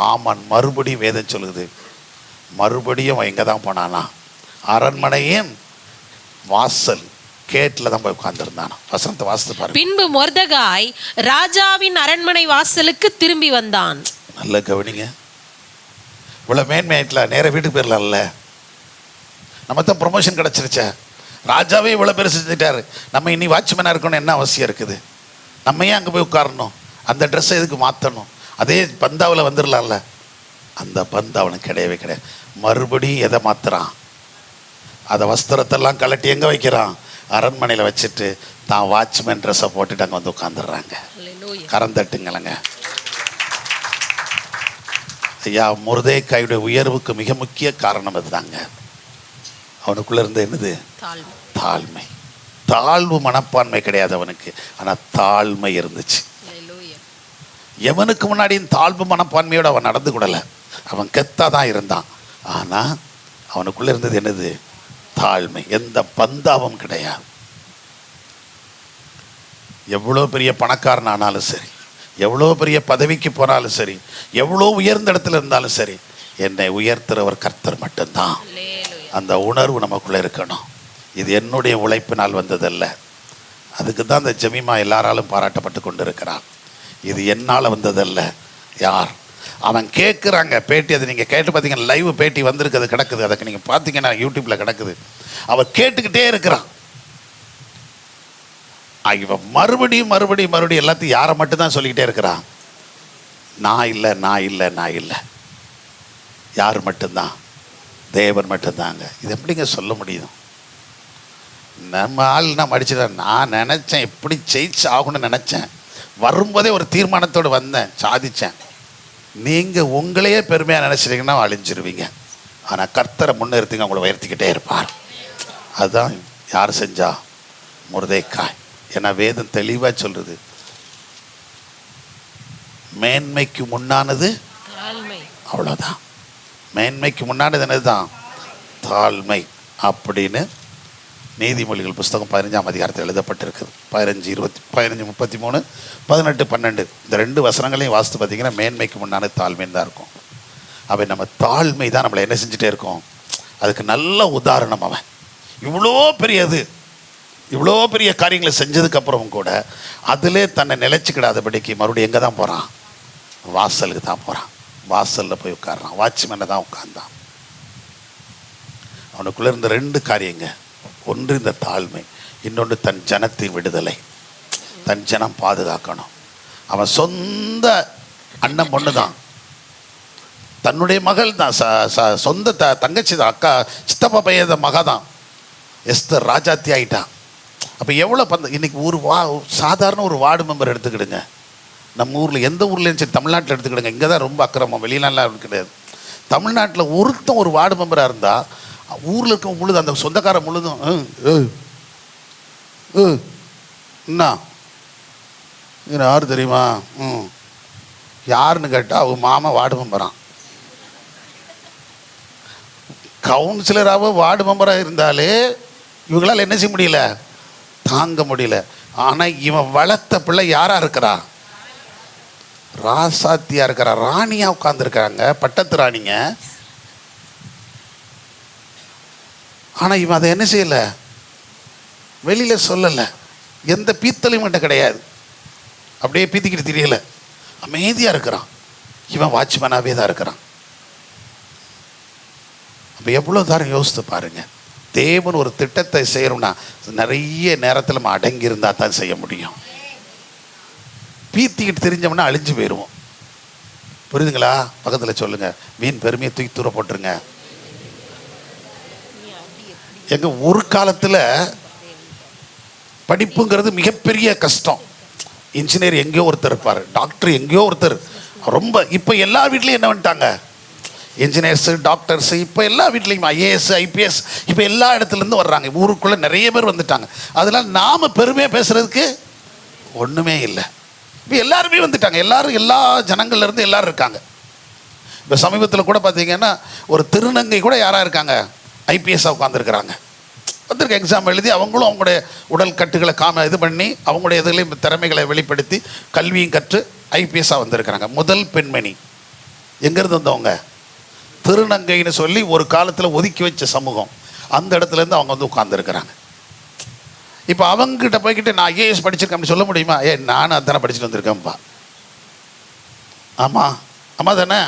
ஆமான் மறுபடியும் வேதம் சொல்லுது, மறுபடியும் அவன் எங்கே தான் போனானா, அரண்மனையின் வாசல் கேட்டில் தான் போய் உட்கார்ந்துருந்தானா. வசனத்தை வாசித்து பாருங்க. பின்பு மொர்தெகாய் ராஜாவின் அரண்மனை வாசலுக்கு திரும்பி வந்தான். நல்ல கவனிங்க. இவ்வளோ மேன்மையாயிட்டல, நேராக வீட்டுக்கு போயிடலாம்ல. நம்ம தான் ப்ரொமோஷன் கிடச்சிருச்சே, ராஜாவே இவ்வளோ பேர் செஞ்சுட்டாரு, நம்ம இனி வாட்ச்மேனாக இருக்கணும் என்ன அவசியம் இருக்குது? நம்ம ஏன் அங்கே போய் உட்காரணும்? அந்த ட்ரெஸ்ஸை எதுக்கு மாற்றணும்? அதே பந்தாவில் வந்துடலாம்ல. அந்த பந்து அவனுக்கு கிடையவே கிடையாது. மறுபடியும் எதை மாற்றுறான், அதை வஸ்திரத்தெல்லாம் கலட்டி எங்கே வைக்கிறான், அரண்மனையில் வச்சுட்டு தான் வாட்ச்மேன் ட்ரெஸ்ஸை போட்டுட்டு அங்கே வந்து உட்காந்துடுறாங்க. கரந்தட்டுங்களங்க ஐயா. முருதைக்காயுடைய உயர்வுக்கு மிக முக்கிய காரணம் அதுதாங்க. அவனுக்குள்ளே இருந்து என்னது, தாழ்மை. தாழ்வு மனப்பான்மை கிடையாது அவனுக்கு, ஆனால் தாழ்மை இருந்துச்சு. எவனுக்கு முன்னாடியும் தாழ்வு மனப்பான்மையோடு அவன் நடந்து கூடலை, அவன் கெத்தாக தான் இருந்தான். ஆனால் அவனுக்குள்ளே இருந்தது என்னது, தாழ்மை. எந்த பந்தாவும் கிடையாது. எவ்வளோ பெரிய பணக்காரன் ஆனாலும் சரி, எவ்வளோ பெரிய பதவிக்கு போனாலும் சரி, எவ்வளோ உயர்ந்த இடத்துல இருந்தாலும் சரி, என்னை உயர்த்துறவர் கர்த்தர் மட்டும்தான். அந்த உணர்வு நமக்குள்ளே இருக்கணும். இது என்னுடைய உழைப்பினால் வந்ததல்ல. அதுக்கு தான் இந்த ஜெமிமா எல்லாராலும் பாராட்டப்பட்டு கொண்டு இருக்கிறான். இது என்னால் வந்ததல்ல. யார் அவன் கேட்குறாங்க பேட்டி, அது நீங்கள் கேட்டு பார்த்தீங்கன்னா லைவ் பேட்டி வந்திருக்குது, கிடக்குது, அதுக்கு நீங்கள் பார்த்தீங்கன்னா யூடியூப்பில் கிடக்குது. அவன் கேட்டுக்கிட்டே இருக்கிறான். இவன் மறுபடியும் மறுபடியும் மறுபடியும் எல்லாத்தையும் யாரை மட்டும்தான் சொல்லிக்கிட்டே இருக்கிறான், நான் இல்லை நான் இல்லை நான் இல்லை. யார் மட்டும்தான், தேவன் மட்டும்தாங்க. இது எப்படிங்க சொல்ல முடியும்? நம்ம ஆள் நான் மடிச்சிட்டேன், நான் நினச்சேன் எப்படி ஜெயிச்சு ஆகணும்னு நினச்சேன், வரும்போதே ஒரு தீர்மானத்தோடு வந்தேன், சாதித்தேன். நீங்கள் உங்களையே பெருமையாக நினச்சிட்டிங்கன்னா அழிஞ்சிருவீங்க. ஆனால் கர்த்தரை முன்னிறுத்திங்க, உங்களை உயர்த்திக்கிட்டே இருப்பார். அதுதான் யார் செஞ்சா, முருதைக்காய். ஏன்னா வேதம் தெளிவாக சொல்கிறது, மேன்மைக்கு முன்னானது அவ்வளோதான். மேன்மைக்கு முன்னானது என்னதுதான், தாழ்மை அப்படின்னு நீதிமொழிகள் புஸ்தகம் 15ஆம் அதிகாரத்தில் எழுதப்பட்டிருக்குது. 15:33, 18:12 இந்த 2 வசனங்களையும் வாசித்து பார்த்தீங்கன்னா மேன்மைக்கு முன்னான தாழ்மைன்னு தான் இருக்கும். அவன் நம்ம தாழ்மை தான் நம்மளை என்ன செஞ்சுட்டே இருக்கோம். அதுக்கு நல்ல உதாரணம் அவன். இவ்வளோ பெரியது, இவ்வளோ பெரிய காரியங்களை செஞ்சதுக்கப்புறமும் கூட அதிலே தன்னை நிலைச்சிக்கிடாதபடிக்கு மறுபடியும் எங்கே தான் போகிறான், வாசலுக்கு தான் போகிறான். வாசலில் போய் உட்கார்றான், வாட்ச்மேனை தான் உட்கார்ந்தான். அவனுக்குள்ளே இருந்த 2 காரியங்க. ஒன்று இந்த தாழ்மை, இன்னொன்று தன் ஜனத்தின் விடுதலை. தன் ஜனம் பாதுகாக்கணும். அவன் சொந்த அண்ணன் பொண்ணு தான், தன்னுடைய மகள் தான், சொந்த தங்கச்சி தான், அக்கா சித்தப்பா பையன் மக தான். எஸ்தர் ராஜாத்தி ஆகிட்டான். அப்போ எவ்வளோ இன்னைக்கு ஒரு சாதாரண ஒரு வார்டு மெம்பர் எடுத்துக்கிடுங்க, நம்ம ஊரில் எந்த ஊர்லேயும் சரி, தமிழ்நாட்டில் எடுத்துக்கிடுங்க, இங்கே தான் ரொம்ப அக்கிரமம், வெளிநாட்டில் கிடையாது. தமிழ்நாட்டில் ஒருத்தன் ஒரு வார்டு மெம்பராக இருந்தால் ஊரில் இருக்க முழுதும் அந்த சொந்தக்கார முழுதும் என்ன யார் தெரியுமா, யாருன்னு கேட்டால் அவங்க மாமா வார்டு மெம்பரான். கவுன்சிலராக வார்டு மெம்பராக இருந்தாலே இவங்களால் என்ன செய்ய முடியல, தாங்க முடியல. ஆனால் இவன் வளர்த்த பிள்ளை யாராக இருக்கிறா, ராசாத்தியாக இருக்கிறா, ராணியாக உட்காந்துருக்காங்க, பட்டத்து ராணிங்க. ஆனால் இவன் அதை என்ன செய்யலை, வெளியில் சொல்லலை, எந்த பீத்தலையும் மட்டும் கிடையாது, அப்படியே பீத்திக்கிட்டு தெரியல, அமைதியாக இருக்கிறான். இவன் வாட்ச்மேனாகவே தான் இருக்கிறான். அப்போ எவ்வளோ தாரம் யோசித்து பாருங்க. தேவன் ஒரு திட்டத்தை செய்யணும்னா நிறைய நேரத்தில் நம்ம அடங்கி இருந்தால் தான் செய்ய முடியும். பீத்திக்கிட்டு தெரிஞ்சோம்னா அழிஞ்சு போயிடுவோம். புரியுதுங்களா? பக்கத்தில் சொல்லுங்க, வீண் பெருமையை தூக்கி தூர போட்டுருங்க. எங்க ஒரு காலத்தில் படிப்புங்கிறது மிகப்பெரிய கஷ்டம். இன்ஜினியர் எங்கேயோ ஒருத்தர் இருப்பார், டாக்டர் எங்கேயோ ஒருத்தர். ரொம்ப இப்போ எல்லா வீட்லேயும் என்ன பண்ணிட்டாங்க, இன்ஜினியர்ஸு, டாக்டர்ஸு. இப்போ எல்லா வீட்லேயும் ஐஏஎஸ், ஐபிஎஸ், இப்போ எல்லா இடத்துலேருந்து வர்றாங்க. ஊருக்குள்ளே நிறைய பேர் வந்துட்டாங்க. அதனால் நாம் பெருமையாக பேசுகிறதுக்கு ஒன்றுமே இல்லை. இப்போ எல்லாருமே வந்துட்டாங்க. எல்லாரும் எல்லா ஜனங்கள்லேருந்து எல்லோரும் இருக்காங்க. இப்போ சமீபத்தில் கூட பார்த்தீங்கன்னா ஒரு திருநங்கை கூட யாராக இருக்காங்க, ஐபிஎஸ்ஸாக உட்காந்துருக்குறாங்க. வந்திருக்க எக்ஸாம் எழுதி அவங்களும் அவங்களுடைய உடல் கட்டுகளை இது பண்ணி அவங்களுடைய இதுலேயும் திறமைகளை வெளிப்படுத்தி கல்வியும் கற்று ஐபிஎஸ்ஸாக வந்திருக்கிறாங்க. முதல் பெண்மணி எங்கேருந்து வந்தவங்க, திருநங்கைன்னு சொல்லி ஒரு காலத்தில் ஒதுக்கி வச்ச சமூகம், அந்த இடத்துலேருந்து அவங்க வந்து உட்காந்துருக்கிறாங்க. இப்போ அவங்ககிட்ட போய்கிட்டு நான் ஐஏஎஸ் படிச்சிருக்கேன் அப்படி சொல்ல முடியுமா? நானும் அதானே படிச்சுட்டு வந்திருக்கேன்ப்பா. ஆமாம் ஆமாம் தானே,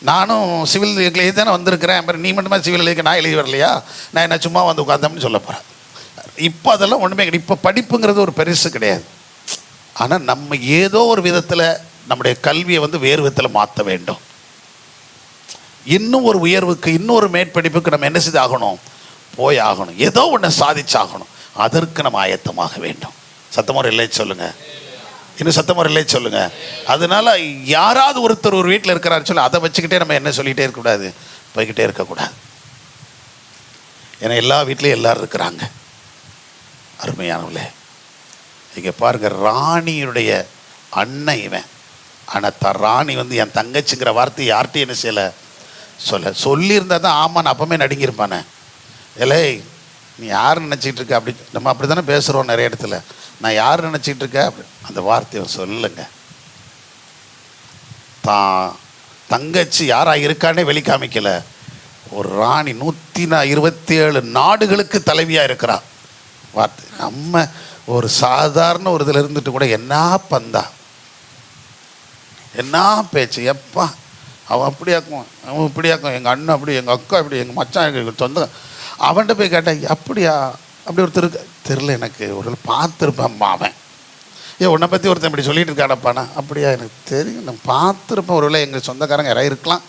நானும் சிவில் எழுதி தானே வந்திருக்கிறேன். அப்புறம் நீ மட்டுமா சிவில் எழுதி, நான் எழுதி வரலையா? நான் என்ன சும்மா வந்து உட்காந்தோம்னு சொல்ல போகிறேன். இப்போ அதெல்லாம் ஒன்றுமே கிடையாது. இப்போ படிப்புங்கிறது ஒரு பெருசு கிடையாது. ஆனால் நம்ம ஏதோ ஒரு விதத்தில் நம்முடைய கல்வியை வந்து வேறு விதத்தில் மாற்ற வேண்டும். இன்னும் ஒரு உயர்வுக்கு, இன்னொரு மேற்படிப்புக்கு நம்ம என்ன செய்து ஆகணும், போய் ஆகணும். ஏதோ ஒன்று சாதிச்சாகணும். அதற்கு நம்ம ஆயத்தமாக வேண்டும். சத்தமாக இல்லை சொல்லுங்கள், இன்னும் சத்தமாக இல்லை சொல்லுங்கள். அதனால யாராவது ஒருத்தர் ஒரு வீட்டில் இருக்கிறாரு சொல்லி அதை வச்சுக்கிட்டே நம்ம என்ன சொல்லிகிட்டே இருக்கக்கூடாது, போய்கிட்டே இருக்கக்கூடாது. ஏன்னா எல்லா வீட்லேயும் எல்லோரும் இருக்கிறாங்க. அருமையானவர்களே, இங்கே பாருங்கள், ராணியுடைய அண்ணன் இவன். ஆனால் ராணி வந்து என் தங்கச்சிங்கிற வார்த்தை யார்கிட்டையும் என்ன செய்யலை, சொல்லியிருந்தா தான் ஆமான்னு அப்பமே நடுங்கியிருப்பானே. இல்லை நீ யார் நினச்சிக்கிட்டு இருக்க, அப்படி நம்ம அப்படி தானே பேசுகிறோம் நிறைய இடத்துல. நான் யார் நினச்சிக்கிட்டு இருக்கேன் அப்படி அந்த வார்த்தையை சொல்லுங்க. தங்கச்சி யாராக இருக்கானே வெளிக்காமிக்கல. ஒரு ராணி 127 நாடுகளுக்கு தலைவியாக இருக்கிறா. வார்த்தை நம்ம ஒரு சாதாரண ஒரு இதில் இருந்துட்டு கூட என்ன பந்தா, என்ன பேச்சு. எப்பா அவன் அப்படியாக்கும், அவன் இப்படியாக்கும், எங்கள் அண்ணன் அப்படி, எங்கள் அக்கா இப்படி, எங்கள் மச்சான், எங்கள் சொந்தம். அவன்கிட்ட போய் கேட்டேன், அப்படியா அப்படி ஒருத்தர் தெரில, எனக்கு ஒரு பார்த்துருப்பேன் அவன். உன்னை பற்றி ஒருத்தன் இப்படி சொல்லிட்டு இருக்கானப்பாண்ணா. அப்படியா, எனக்கு தெரியும், நான் பார்த்துருப்பேன். ஒருவேளை எங்கள் சொந்தக்காரங்க யாராவது இருக்கலாம்,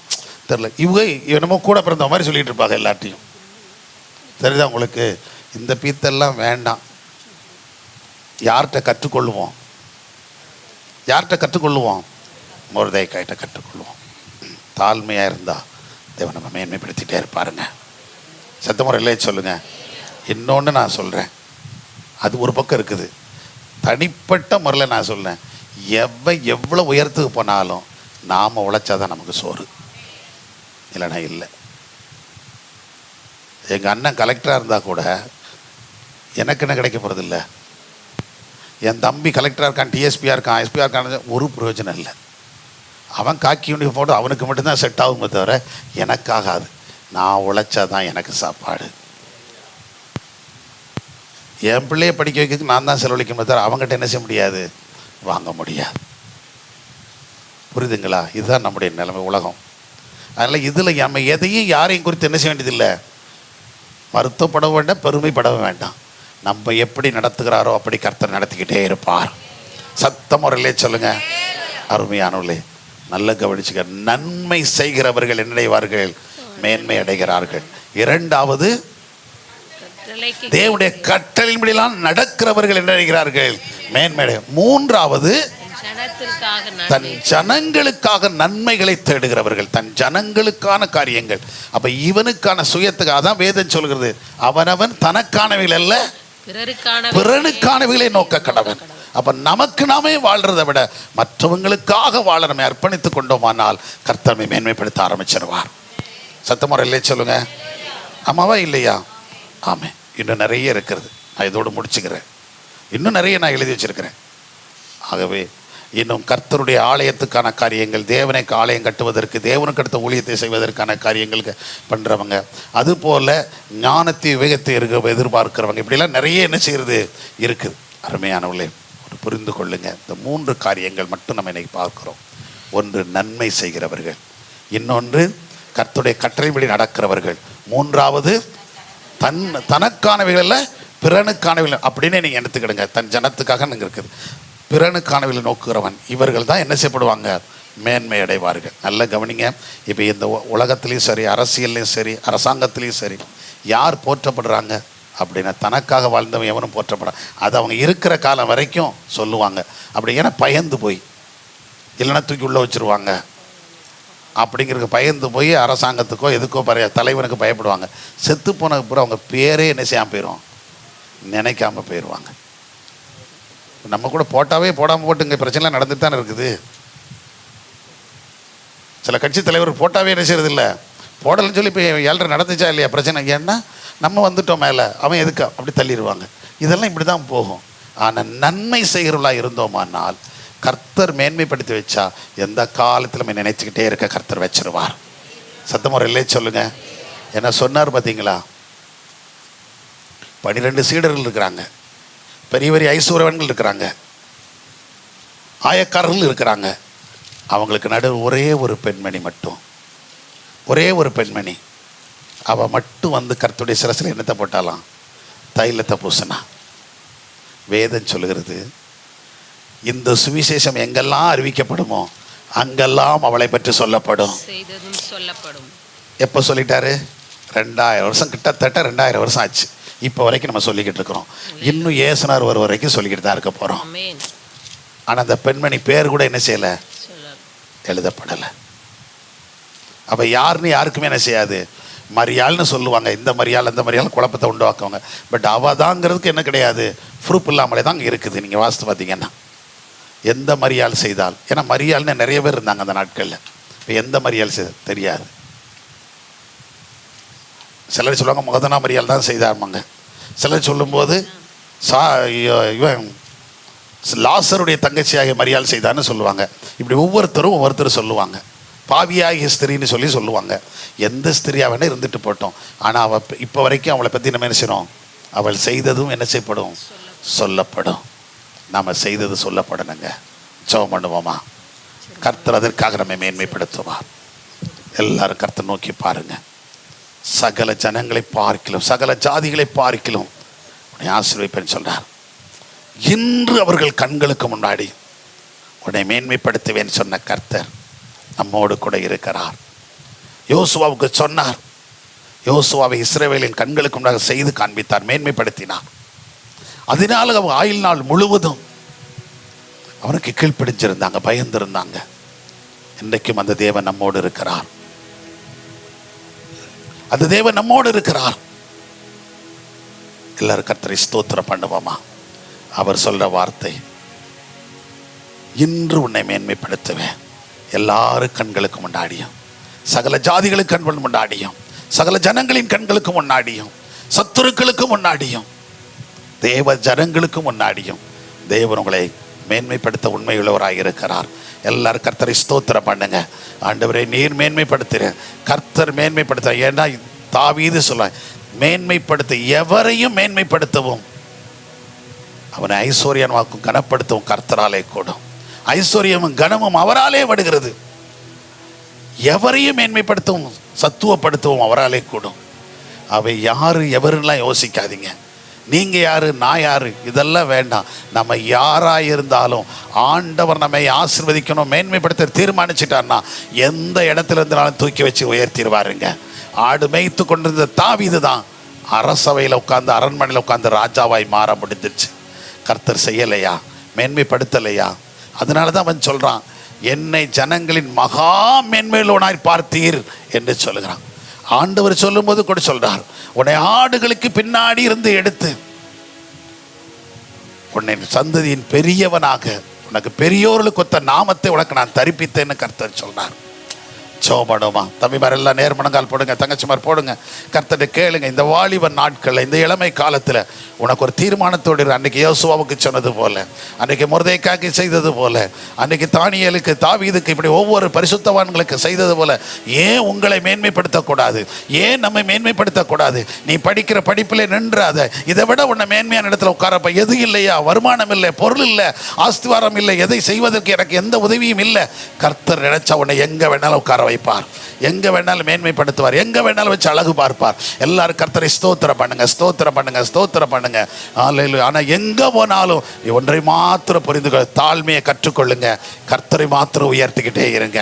தெரில. இவங்க என்னமோ கூட பிறந்த மாதிரி சொல்லிகிட்டு இருப்பாங்க எல்லாத்தையும். தெரியுதா உங்களுக்கு? இந்த பீத்தெல்லாம் வேண்டாம். யார்கிட்ட கற்றுக்கொள்ளுவோம், யார்கிட்ட கற்றுக்கொள்ளுவோம், மொர்தெகாய்கிட்ட கற்றுக்கொள்வோம். தாழ்மையாக இருந்தால் தேவன் நம்ம மேன்மைப்படுத்திகிட்டே இருப்பாருங்க. சத்தமுறை இல்லையே சொல்லுங்கள். இன்னொன்று நான் சொல்கிறேன், அது ஒரு பக்கம் இருக்குது. தனிப்பட்ட முறையில் நான் சொல்கிறேன், எவ்வளோ உயரத்துக்கு போனாலும் நாம் உழைச்சாதான் நமக்கு சோறு, இல்லைன்னா இல்லை. எங்கள் அண்ணன் கலெக்டராக இருந்தால் கூட எனக்கு என்ன கிடைக்க போகிறதில்ல. என் தம்பி கலெக்டராக இருக்கான், டிஎஸ்பியாக இருக்கான், எஸ்பியாக இருக்கான், ஒரு பிரயோஜனம் இல்லை. அவன் காக்கி யூனிஃபார்ம் போட்டு அவனுக்கு மட்டும்தான் செட் ஆகுமே தவிர எனக்காகாது. நான் உழைச்சாதான் எனக்கு சாப்பாடு. என் பிள்ளையை படிக்க வைக்கிறதுக்கு நான் தான் செலவழிக்கணுமே தவிர அவங்ககிட்ட என்ன செய்ய முடியாது, வாங்க முடியாது. புரியுதுங்களா? இதுதான் நம்முடைய நிலைமை, உலகம். அதனால் இதில் நம்ம எதையும் யாரையும் குறித்து என்ன செய்ய வேண்டியதில்லை, வருத்தப்பட வேண்டாம், பெருமைப்பட வேண்டாம். நம்ம எப்படி நடத்துகிறாரோ அப்படி கர்த்தர் நடத்திக்கிட்டே இருப்பார். சத்த முறையிலே சொல்லுங்க. அருமையானவர்களே, நல்ல கவனிச்சுக்க. நன்மை செய்கிறவர்கள் என்னடைவார்கள், மேன்மை அடைகிறார்கள். இரண்டாவது, தேவனுடைய கட்டளையின்படியெல்லாம் நடக்கிறவர்கள் என்ன அடைகிறார்கள், மேன்மை. மூன்றாவது, தன் ஜனங்களுக்காக நன்மைகளை தேடுகிறவர்கள், தன் ஜனங்களுக்கான காரியங்கள். அப்ப இவனுக்கான சுயத்துக்கு அதான் வேதம் சொல்கிறது, அவனவன் தனக்கானவைகள் அல்ல பிறனுக்கானவைகளை நோக்க கடவன். அப்ப நமக்கு நாமே வாழ்றதை விட மற்றவங்களுக்காக வாழ நம்ம அர்ப்பணித்துக் கொண்டோமானால் கர்த்தரை மேன்மைப்படுத்த ஆரம்பிச்சிருவார். சத்தமுறையிலே சொல்லுங்க. ஆமாவா இல்லையா? ஆமே. இன்னும் நிறைய இருக்கிறது, நான் இதோடு முடிச்சுக்கிறேன். இன்னும் நிறைய நான் எழுதி வச்சிருக்கிறேன். ஆகவே இன்னும் கர்த்தருடைய ஆலயத்துக்கான காரியங்கள், தேவனுக்கு ஆலயம் கட்டுவதற்கு, தேவனுக்கு அடுத்த ஊழியத்தை செய்வதற்கான காரியங்களுக்கு பண்ணுறவங்க, அதுபோல் ஞானத்தை விவேகத்தை எதிர்பார்க்கிறவங்க, இப்படிலாம் நிறைய என்ன செய்கிறது இருக்குது. அருமையானவர்களே, ஒரு புரிந்து கொள்ளுங்க. இந்த 3 காரியங்கள் மட்டும் நம்ம இன்னைக்கு பார்க்குறோம். ஒன்று நன்மை செய்கிறவர்கள், இன்னொன்று கர்த்தருடைய கட்டளைப்படி நடக்கிறவர்கள், மூன்றாவது தனக்கானவைகளில் பிறனுக்கானவைகள் அப்படின்னு நீங்கள் எடுத்துக்கிடுங்க. தன் ஜனத்துக்காக நீங்கள் இருக்குது. பிறனுக்கானவைகளை நோக்குகிறவன், இவர்கள் தான் என்ன செய்யப்படுவாங்க, மேன்மை அடைவார்கள். நல்ல கவனிங்க. இப்போ இந்த உலகத்துலேயும் சரி, அரசியல்லையும் சரி, அரசாங்கத்துலேயும் சரி, யார் போற்றப்படுறாங்க, அப்படின்னா தனக்காக வாழ்ந்தவன் எவனும் போற்றப்படான். அது அவங்க இருக்கிற காலம் வரைக்கும் சொல்லுவாங்க. அப்படி ஏன்னா பயந்து போய், இல்லைன்னா தூக்கி உள்ளே வச்சுருவாங்க அப்படிங்கிறதுக்கு பயந்து போய் அரசாங்கத்துக்கோ எதுக்கோ தலைவனுக்கு பயப்படுவாங்க. செத்து போனதுக்கு பிறகு அவங்க பேரே என்ன செய்யாமல் போயிடும், நினைக்காமல் போயிடுவாங்க. நம்ம கூட போட்டாவே போடாமல் போட்டு இங்கே பிரச்சனைலாம் நடந்துட்டு தானே இருக்குது. சில கட்சி தலைவர் போட்டாவே என்ன செய்யறது இல்லை, போடலன்னு சொல்லி இப்போ 7:30 நடந்துச்சா இல்லையா பிரச்சனை. ஏன்னா நம்ம வந்துட்டோம் மேலே, அவன் எதுக்கா அப்படி தள்ளிடுவாங்க. இதெல்லாம் இப்படி தான் போகும். ஆனால் நன்மை செய்கிறவர்களாக இருந்தோமானால் கர்த்தர் மேன்மைப்படுத்தி வச்சா எந்த காலத்தில் நம்ம நினைச்சுக்கிட்டே இருக்க கர்த்தர் வச்சிருவார். சத்தமுறையிலே சொல்லுங்க. என்ன சொன்னார் பார்த்தீங்களா? 12 சீடர்கள் இருக்கிறாங்க, பெரிய பெரிய ஐஸ்வர்யவான்கள் இருக்கிறாங்க, ஆயக்காரர்கள் இருக்கிறாங்க. அவங்களுக்கு நடுவு ஒரே ஒரு பெண்மணி மட்டும், ஒரே ஒரு பெண்மணி. அவள் மட்டும் வந்து கர்த்தருடைய சிரசில் என்னத்தை போட்டாலாம், தைலத்தை பூசினா. வேதம் சொல்லுகிறது, இந்த சுவிசேஷம் எங்கெல்லாம் அறிவிக்கப்படுமோ அங்கெல்லாம் அவளை பற்றி சொல்லப்படும். எப்போ சொல்லிட்டாரு? 2000 வருஷம், கிட்டத்தட்ட 2000 வருஷம் ஆச்சு. இப்போ வரைக்கும் நம்ம சொல்லிக்கிட்டு இருக்கிறோம். இன்னும் ஏசுனார் ஒரு வரைக்கும் சொல்லிக்கிட்டு தான் இருக்க போகிறோம். ஆனால் அந்த பெண்மணி பேர் கூட என்ன செய்யலை, எழுதப்படலை. அப்போ யாருன்னு யாருக்குமே என்ன செய்யாது. மரியாள்னு சொல்லுவாங்க, இந்த மரியாள் அந்த மரியாள் குழப்பத்தை உண்டாக்குவாங்க. பட் அவள் தாங்கிறதுக்கு என்ன கிடையாது, ப்ரூஃப் இல்லாமலே தான் இருக்குது. நீங்கள் வாசித்து பார்த்தீங்கன்னா எந்த மரியாள் செய்தால், ஏன்னா மரியாள்னு நிறைய பேர் இருந்தாங்க அந்த நாட்களில். இப்போ எந்த மரியாள் செய்த தெரியாது. சிலர் சொல்லுவாங்க முகதனா மரியாள் தான் செய்தாருமாங்க. சிலர் சொல்லும்போது இவன் லாசருடைய தங்கச்சியாகிய மரியாள் செய்தான்னு சொல்லுவாங்க. இப்படி ஒவ்வொருத்தரும் சொல்லுவாங்க. பாவியாகிய ஸ்திரின்னு சொல்லுவாங்க. எந்த ஸ்திரியாக வேணால் இருந்துட்டு போட்டோம். ஆனால் அவள் இப்போ வரைக்கும் அவளை பற்றி நம்ம என்ன செய்யணும், அவள் செய்ததும் என்ன செய்யப்படும், சொல்லப்படும். நாம் செய்தது சொல்லப்படணுங்க. ஜெபம் பண்ணுவோமா? கர்த்தர் அதற்காக நம்மை மேன்மைப்படுத்துவார். எல்லாரும் கர்த்தர் நோக்கி பாருங்க. சகல ஜனங்களை பார்க்கிலும் சகல ஜாதிகளை பார்க்கிலும் உன்னை ஆசீர்வதிப்பேன்னு சொல்றார். இன்று அவர்கள் கண்களுக்கு முன்னாடி உன்னை மேன்மைப்படுத்துவேன் சொன்ன கர்த்தர் நம்மோடு கூட இருக்கிறார். யோசுவாவுக்கு சொன்னார். யோசுவாவை இஸ்ரவேலின் கண்களுக்கு முன்னாக செய்து காண்பித்தார், மேன்மைப்படுத்தினார். அதனால அவங்க ஆயுள் நாள் முழுவதும் அவனுக்கு கீழ்ப்பிடிச்சிருந்தாங்க, பயந்திருந்தாங்க. இன்றைக்கும் அந்த தேவன் நம்மோடு இருக்கிறார். அந்த தேவன் நம்மோடு இருக்கிறார். எல்லாரும் கர்த்தரை ஸ்தோத்திரம் பண்ணுவோமா? அவர் சொல்ற வார்த்தை, இன்று உன்னை மேன்மைப்படுத்துவேன். எல்லாரும் கண்களுக்கு முன்னாடியும், சகல ஜாதிகளுக்கு கண்கள் முன்னாடியும், சகல ஜனங்களின் கண்களுக்கு முன்னாடியும், சத்துருக்களுக்கு முன்னாடியும், தேவ ஜனங்களுக்கு முன்னாடியும் தேவன் உங்களை மேன்மைப்படுத்த உண்மையுள்ளவராக இருக்கிறார். எல்லாரும் கர்த்தரை ஸ்தோத்திரம் பண்ணுங்க. ஆண்டவரே நீர் மேன்மைப்படுத்துற, கர்த்தர் மேன்மைப்படுத்த. ஏன்னா தாவீது சொல்ல, மேன்மைப்படுத்த எவரையும் மேன்மைப்படுத்தவும் அவனை ஐஸ்வர்யமாக்கும் கனப்படுத்தவும் கர்த்தராலே கூடும். ஐஸ்வர்யமும் கனமும் அவராலே வருகிறது. எவரையும் மேன்மைப்படுத்தவும் சத்துவப்படுத்தவும் அவராலே கூடும். அவை யாரு எவருலாம் யோசிக்காதீங்க. நீங்க யாரு, நான் யாரு, இதெல்லாம் வேண்டாம். நம்ம யாராக இருந்தாலும் ஆண்டவர் நம்மை ஆசீர்வதிக்கணும், மேன்மைப்படுத்த தீர்மானிச்சிட்டார்னா எந்த இடத்துல இருந்தாலும் தூக்கி வச்சு உயர்த்திடுவாருங்க. ஆடு மேய்த்து கொண்டிருந்த தாவீது தான் அரசவையில் உட்கார்ந்து, அரண்மனையில் உட்கார்ந்து ராஜாவாய் மாற முடிஞ்சிருச்சு. கர்த்தர் செய்யலையா, மேன்மைப்படுத்தலையா? அதனால தான் அவன் சொல்றான், என்னை ஜனங்களின் மகா மேன்மையுள்ளவனாய் பார்த்தீர் என்று சொல்லுகிறான். ஆண்டவர் சொல்லும் போது கூட சொல்றார், உன்னை ஆடுகளுக்கு பின்னாடி இருந்து எடுத்து உன்னை சந்ததியின் பெரியவனாக, உனக்கு பெரியோர்களுக்கு ஒத்த நாமத்தை உனக்கு நான் தரிப்பித்தேன்னு கர்த்தர் சொல்றார். சோபடுமா தம்பிமார் எல்லாம் நேர்மணங்கால் போடுங்க, தங்கச்சிமார் போடுங்க. கர்த்தரை கேளுங்க. இந்த வாலிப நாட்களில், இந்த இளமை காலத்தில் உனக்கு ஒரு தீர்மானத்தோடு அன்றைக்கி யோசுவாவுக்கு சொன்னது போல, அன்றைக்கி மொர்தெக்காய்க்கு செய்தது போல, அன்றைக்கி தானியேலுக்கு தாவீதுக்கு இப்படி ஒவ்வொரு பரிசுத்தவான்களுக்கு செய்தது போல ஏன் உங்களை மேன்மைப்படுத்தக்கூடாது? ஏன் நம்மை மேன்மைப்படுத்தக்கூடாது? நீ படிக்கிற படிப்பிலே நின்றாத. இதை விட உன்னை மேன்மையான இடத்துல உட்காரப்ப எது இல்லையா? வருமானம் இல்லை, பொருள் இல்லை, ஆஸ்திவாரம் இல்லை, எதை செய்வதற்கு எனக்கு எந்த உதவியும் இல்லை. கர்த்தர் நினைச்சா உன்னை எங்கே வேணாலும் உட்கார வைப்பார், எங்க வேணாலும் மேன்மைப்படுத்துவார், எங்க வேணாலும் வச்சு அழகு பார்ப்பார். எல்லாரும் கர்த்தரை ஸ்தோத்திரம் பண்ணுங்க, ஸ்தோத்திரம் பண்ணுங்க, ஸ்தோத்திரம் பண்ணுங்க. அல்லேலூயா. ஆனா எங்க போனாலும் ஒன்றை மாத்திரம் புரிந்து கொள்ள, தாழ்மையை கற்றுக்கொள்ளுங்க, கர்த்தரை மாத்திரம் உயர்த்திக்கிட்டே இருங்க.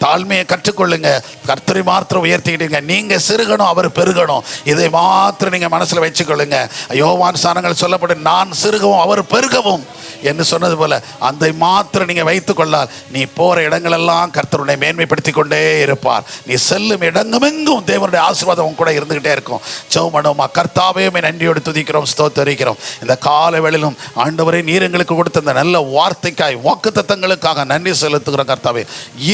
தாழ்மையை கற்றுக்கொள்ளுங்க, கர்த்தரை மாத்திரம் உயர்த்திக்கிட்டீங்க. நீங்க சிறுகணும், அவர் பெருகணும். இதை மாத்திரம் நீங்க மனசுல வச்சுக்கொள்ளுங்க. யோவான் சானங்கள் சொல்லப்படும், நான் சிறுகவும் அவர் பெருகவும் என்று சொன்னது போல அந்த மாத்திரம் நீங்க வைத்துக் கொள்ளால் நீ போற இடங்களெல்லாம் கர்த்தருடைய மேன்மைப்படுத்தி கொண்டே இருப்பார். நீ செல்லும் இடமெங்கும் தேவனுடைய ஆசீர்வாதம் கூட இருந்துகிட்டே இருக்கும். ஜெபம், கர்த்தாவே நன்றியோடு துதிக்கிறோம், ஸ்தோத்திரிக்கிறோம். இந்த காலை வேளையிலும் ஆண்டவரே நீர் எங்களுக்கு கொடுத்த இந்த நல்ல வார்த்தைக்காய், வாக்குத்தத்தங்களுக்காக நன்றி செலுத்துகிறோம். கர்த்தாவே,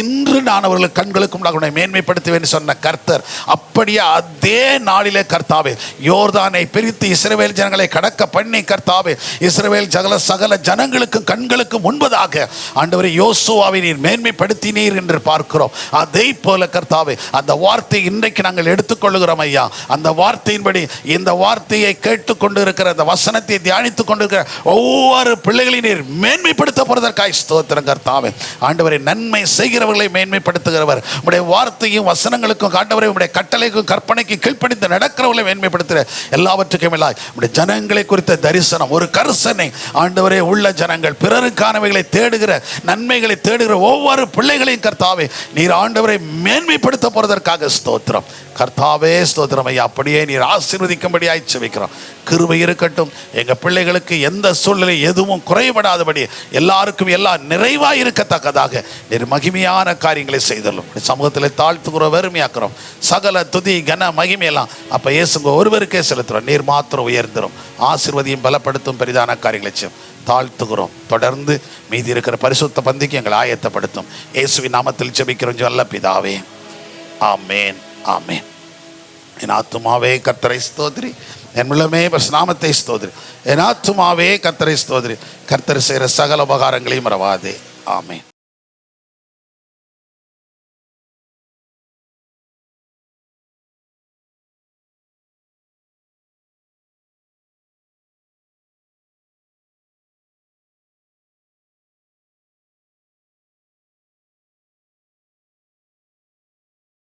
இன்று நான் அவர்களுக்கு கண்களுக்கு முன்னாடி மேன்மைப்படுத்துவேன் சொன்ன கர்த்தர் அப்படியே அதே நாளிலே கர்த்தாவே யோர்தானை பிரித்து இஸ்ரவேல் ஜனங்களை கடக்க பண்ணி கர்த்தாவே இஸ்ரவேல் சகல ஜனங்களுக்கும் கண்களுக்கு முன்பதாக ஆண்டவரே யோசுவாவை நீர் மேன்மைப்படுத்தினீர் என்று பார்க்கிறோம். அதே போல கர்த்தாவே அந்த வார்த்தை இன்றைக்கு நாங்கள் எடுத்துக்கொள்ளுகிறோம் ஐயா. அந்த வார்த்தையின்படி இந்த வார்த்தையை கேட்டுக்கொண்டு இருக்கிற, அந்த வசனத்தை தியானித்துக் கொண்டிருக்கிற ஒவ்வொரு பிள்ளைகளையும் நீர் மேன்மைப்படுத்த போறதற்காய் ஸ்தோத்திரம் கர்த்தாவே. ஆண்டவரை நன்மை செய்கிறவர்களை மேன்மைப்படுத்துகிறவர், உடைய வார்த்தையும் வசனங்களுக்கும் ஆண்டவரை உடைய கட்டளைக்கும் கற்பனைக்கும் கீழ்ப்படிந்து நடக்கிறவர்களை மேன்மைப்படுத்துகிற எல்லாவற்றுக்கும் எல்லாம் உடைய ஜனங்களை குறித்த தரிசனம், ஒரு கரிசனை ஆண்டவரே உள்ள ஜனங்கள் பிறருக்கானவைகளை தேடுகிற, நன்மைகளை தேடுகிற ஒவ்வொரு பிள்ளைகளையும் கர்த்தாவே நீர் ஆண்டவரை மேன்மைப்படுத்த போறதற்காக ஸ்தோத்திரம் கர்த்தாவே. ஸ்தோத்திரம் ஐயா. அப்படியே நீர் ஆசீர்வதிக்கும்படியாய் செபிக்கிறோம். கிருபை இருக்கட்டும். எங்க பிள்ளைகளுக்கு எந்த சூழ்நிலை எதுவும் குறைபடாதபடி எல்லாருக்கும் எல்லாம் நிறைவாய் இருக்கத்தக்கதாக நீர் மகிமையான காரியங்களை செய்தலும் சமூகத்தில் தாழ்த்துகிறோம், வெறுமையாக்குறோம். சகல துதி கன மகிமையெல்லாம் அப்ப இயேசுங்க ஒருவருக்கே செலுத்துறோம். நீர் மாத்திரம் உயர்ந்துரும், ஆசீர்வதியும் பலப்படுத்தும் பெரிதான காரியங்களை செய்யும். தாழ்த்துகிறோம். தொடர்ந்து மீதி இருக்கிற பரிசுத்த பந்திக்கு எங்களை ஆயத்தப்படுத்தும். இயேசுவின் நாமத்தில் ஜெபிக்கிறோம் நல்ல பிதாவே, ஆமேன், ஆமேன். என் ஆத்துமாவே கர்த்தரை ஸ்தோத்திரி, என் உள்ளமே நாமத்தை ஸ்தோத்திரி. என் ஆத்துமாவே கர்த்தரை ஸ்தோத்திரி, கர்த்தர் செய்கிற சகல உபகாரங்களையும் மறவாதே. ஆமேன்.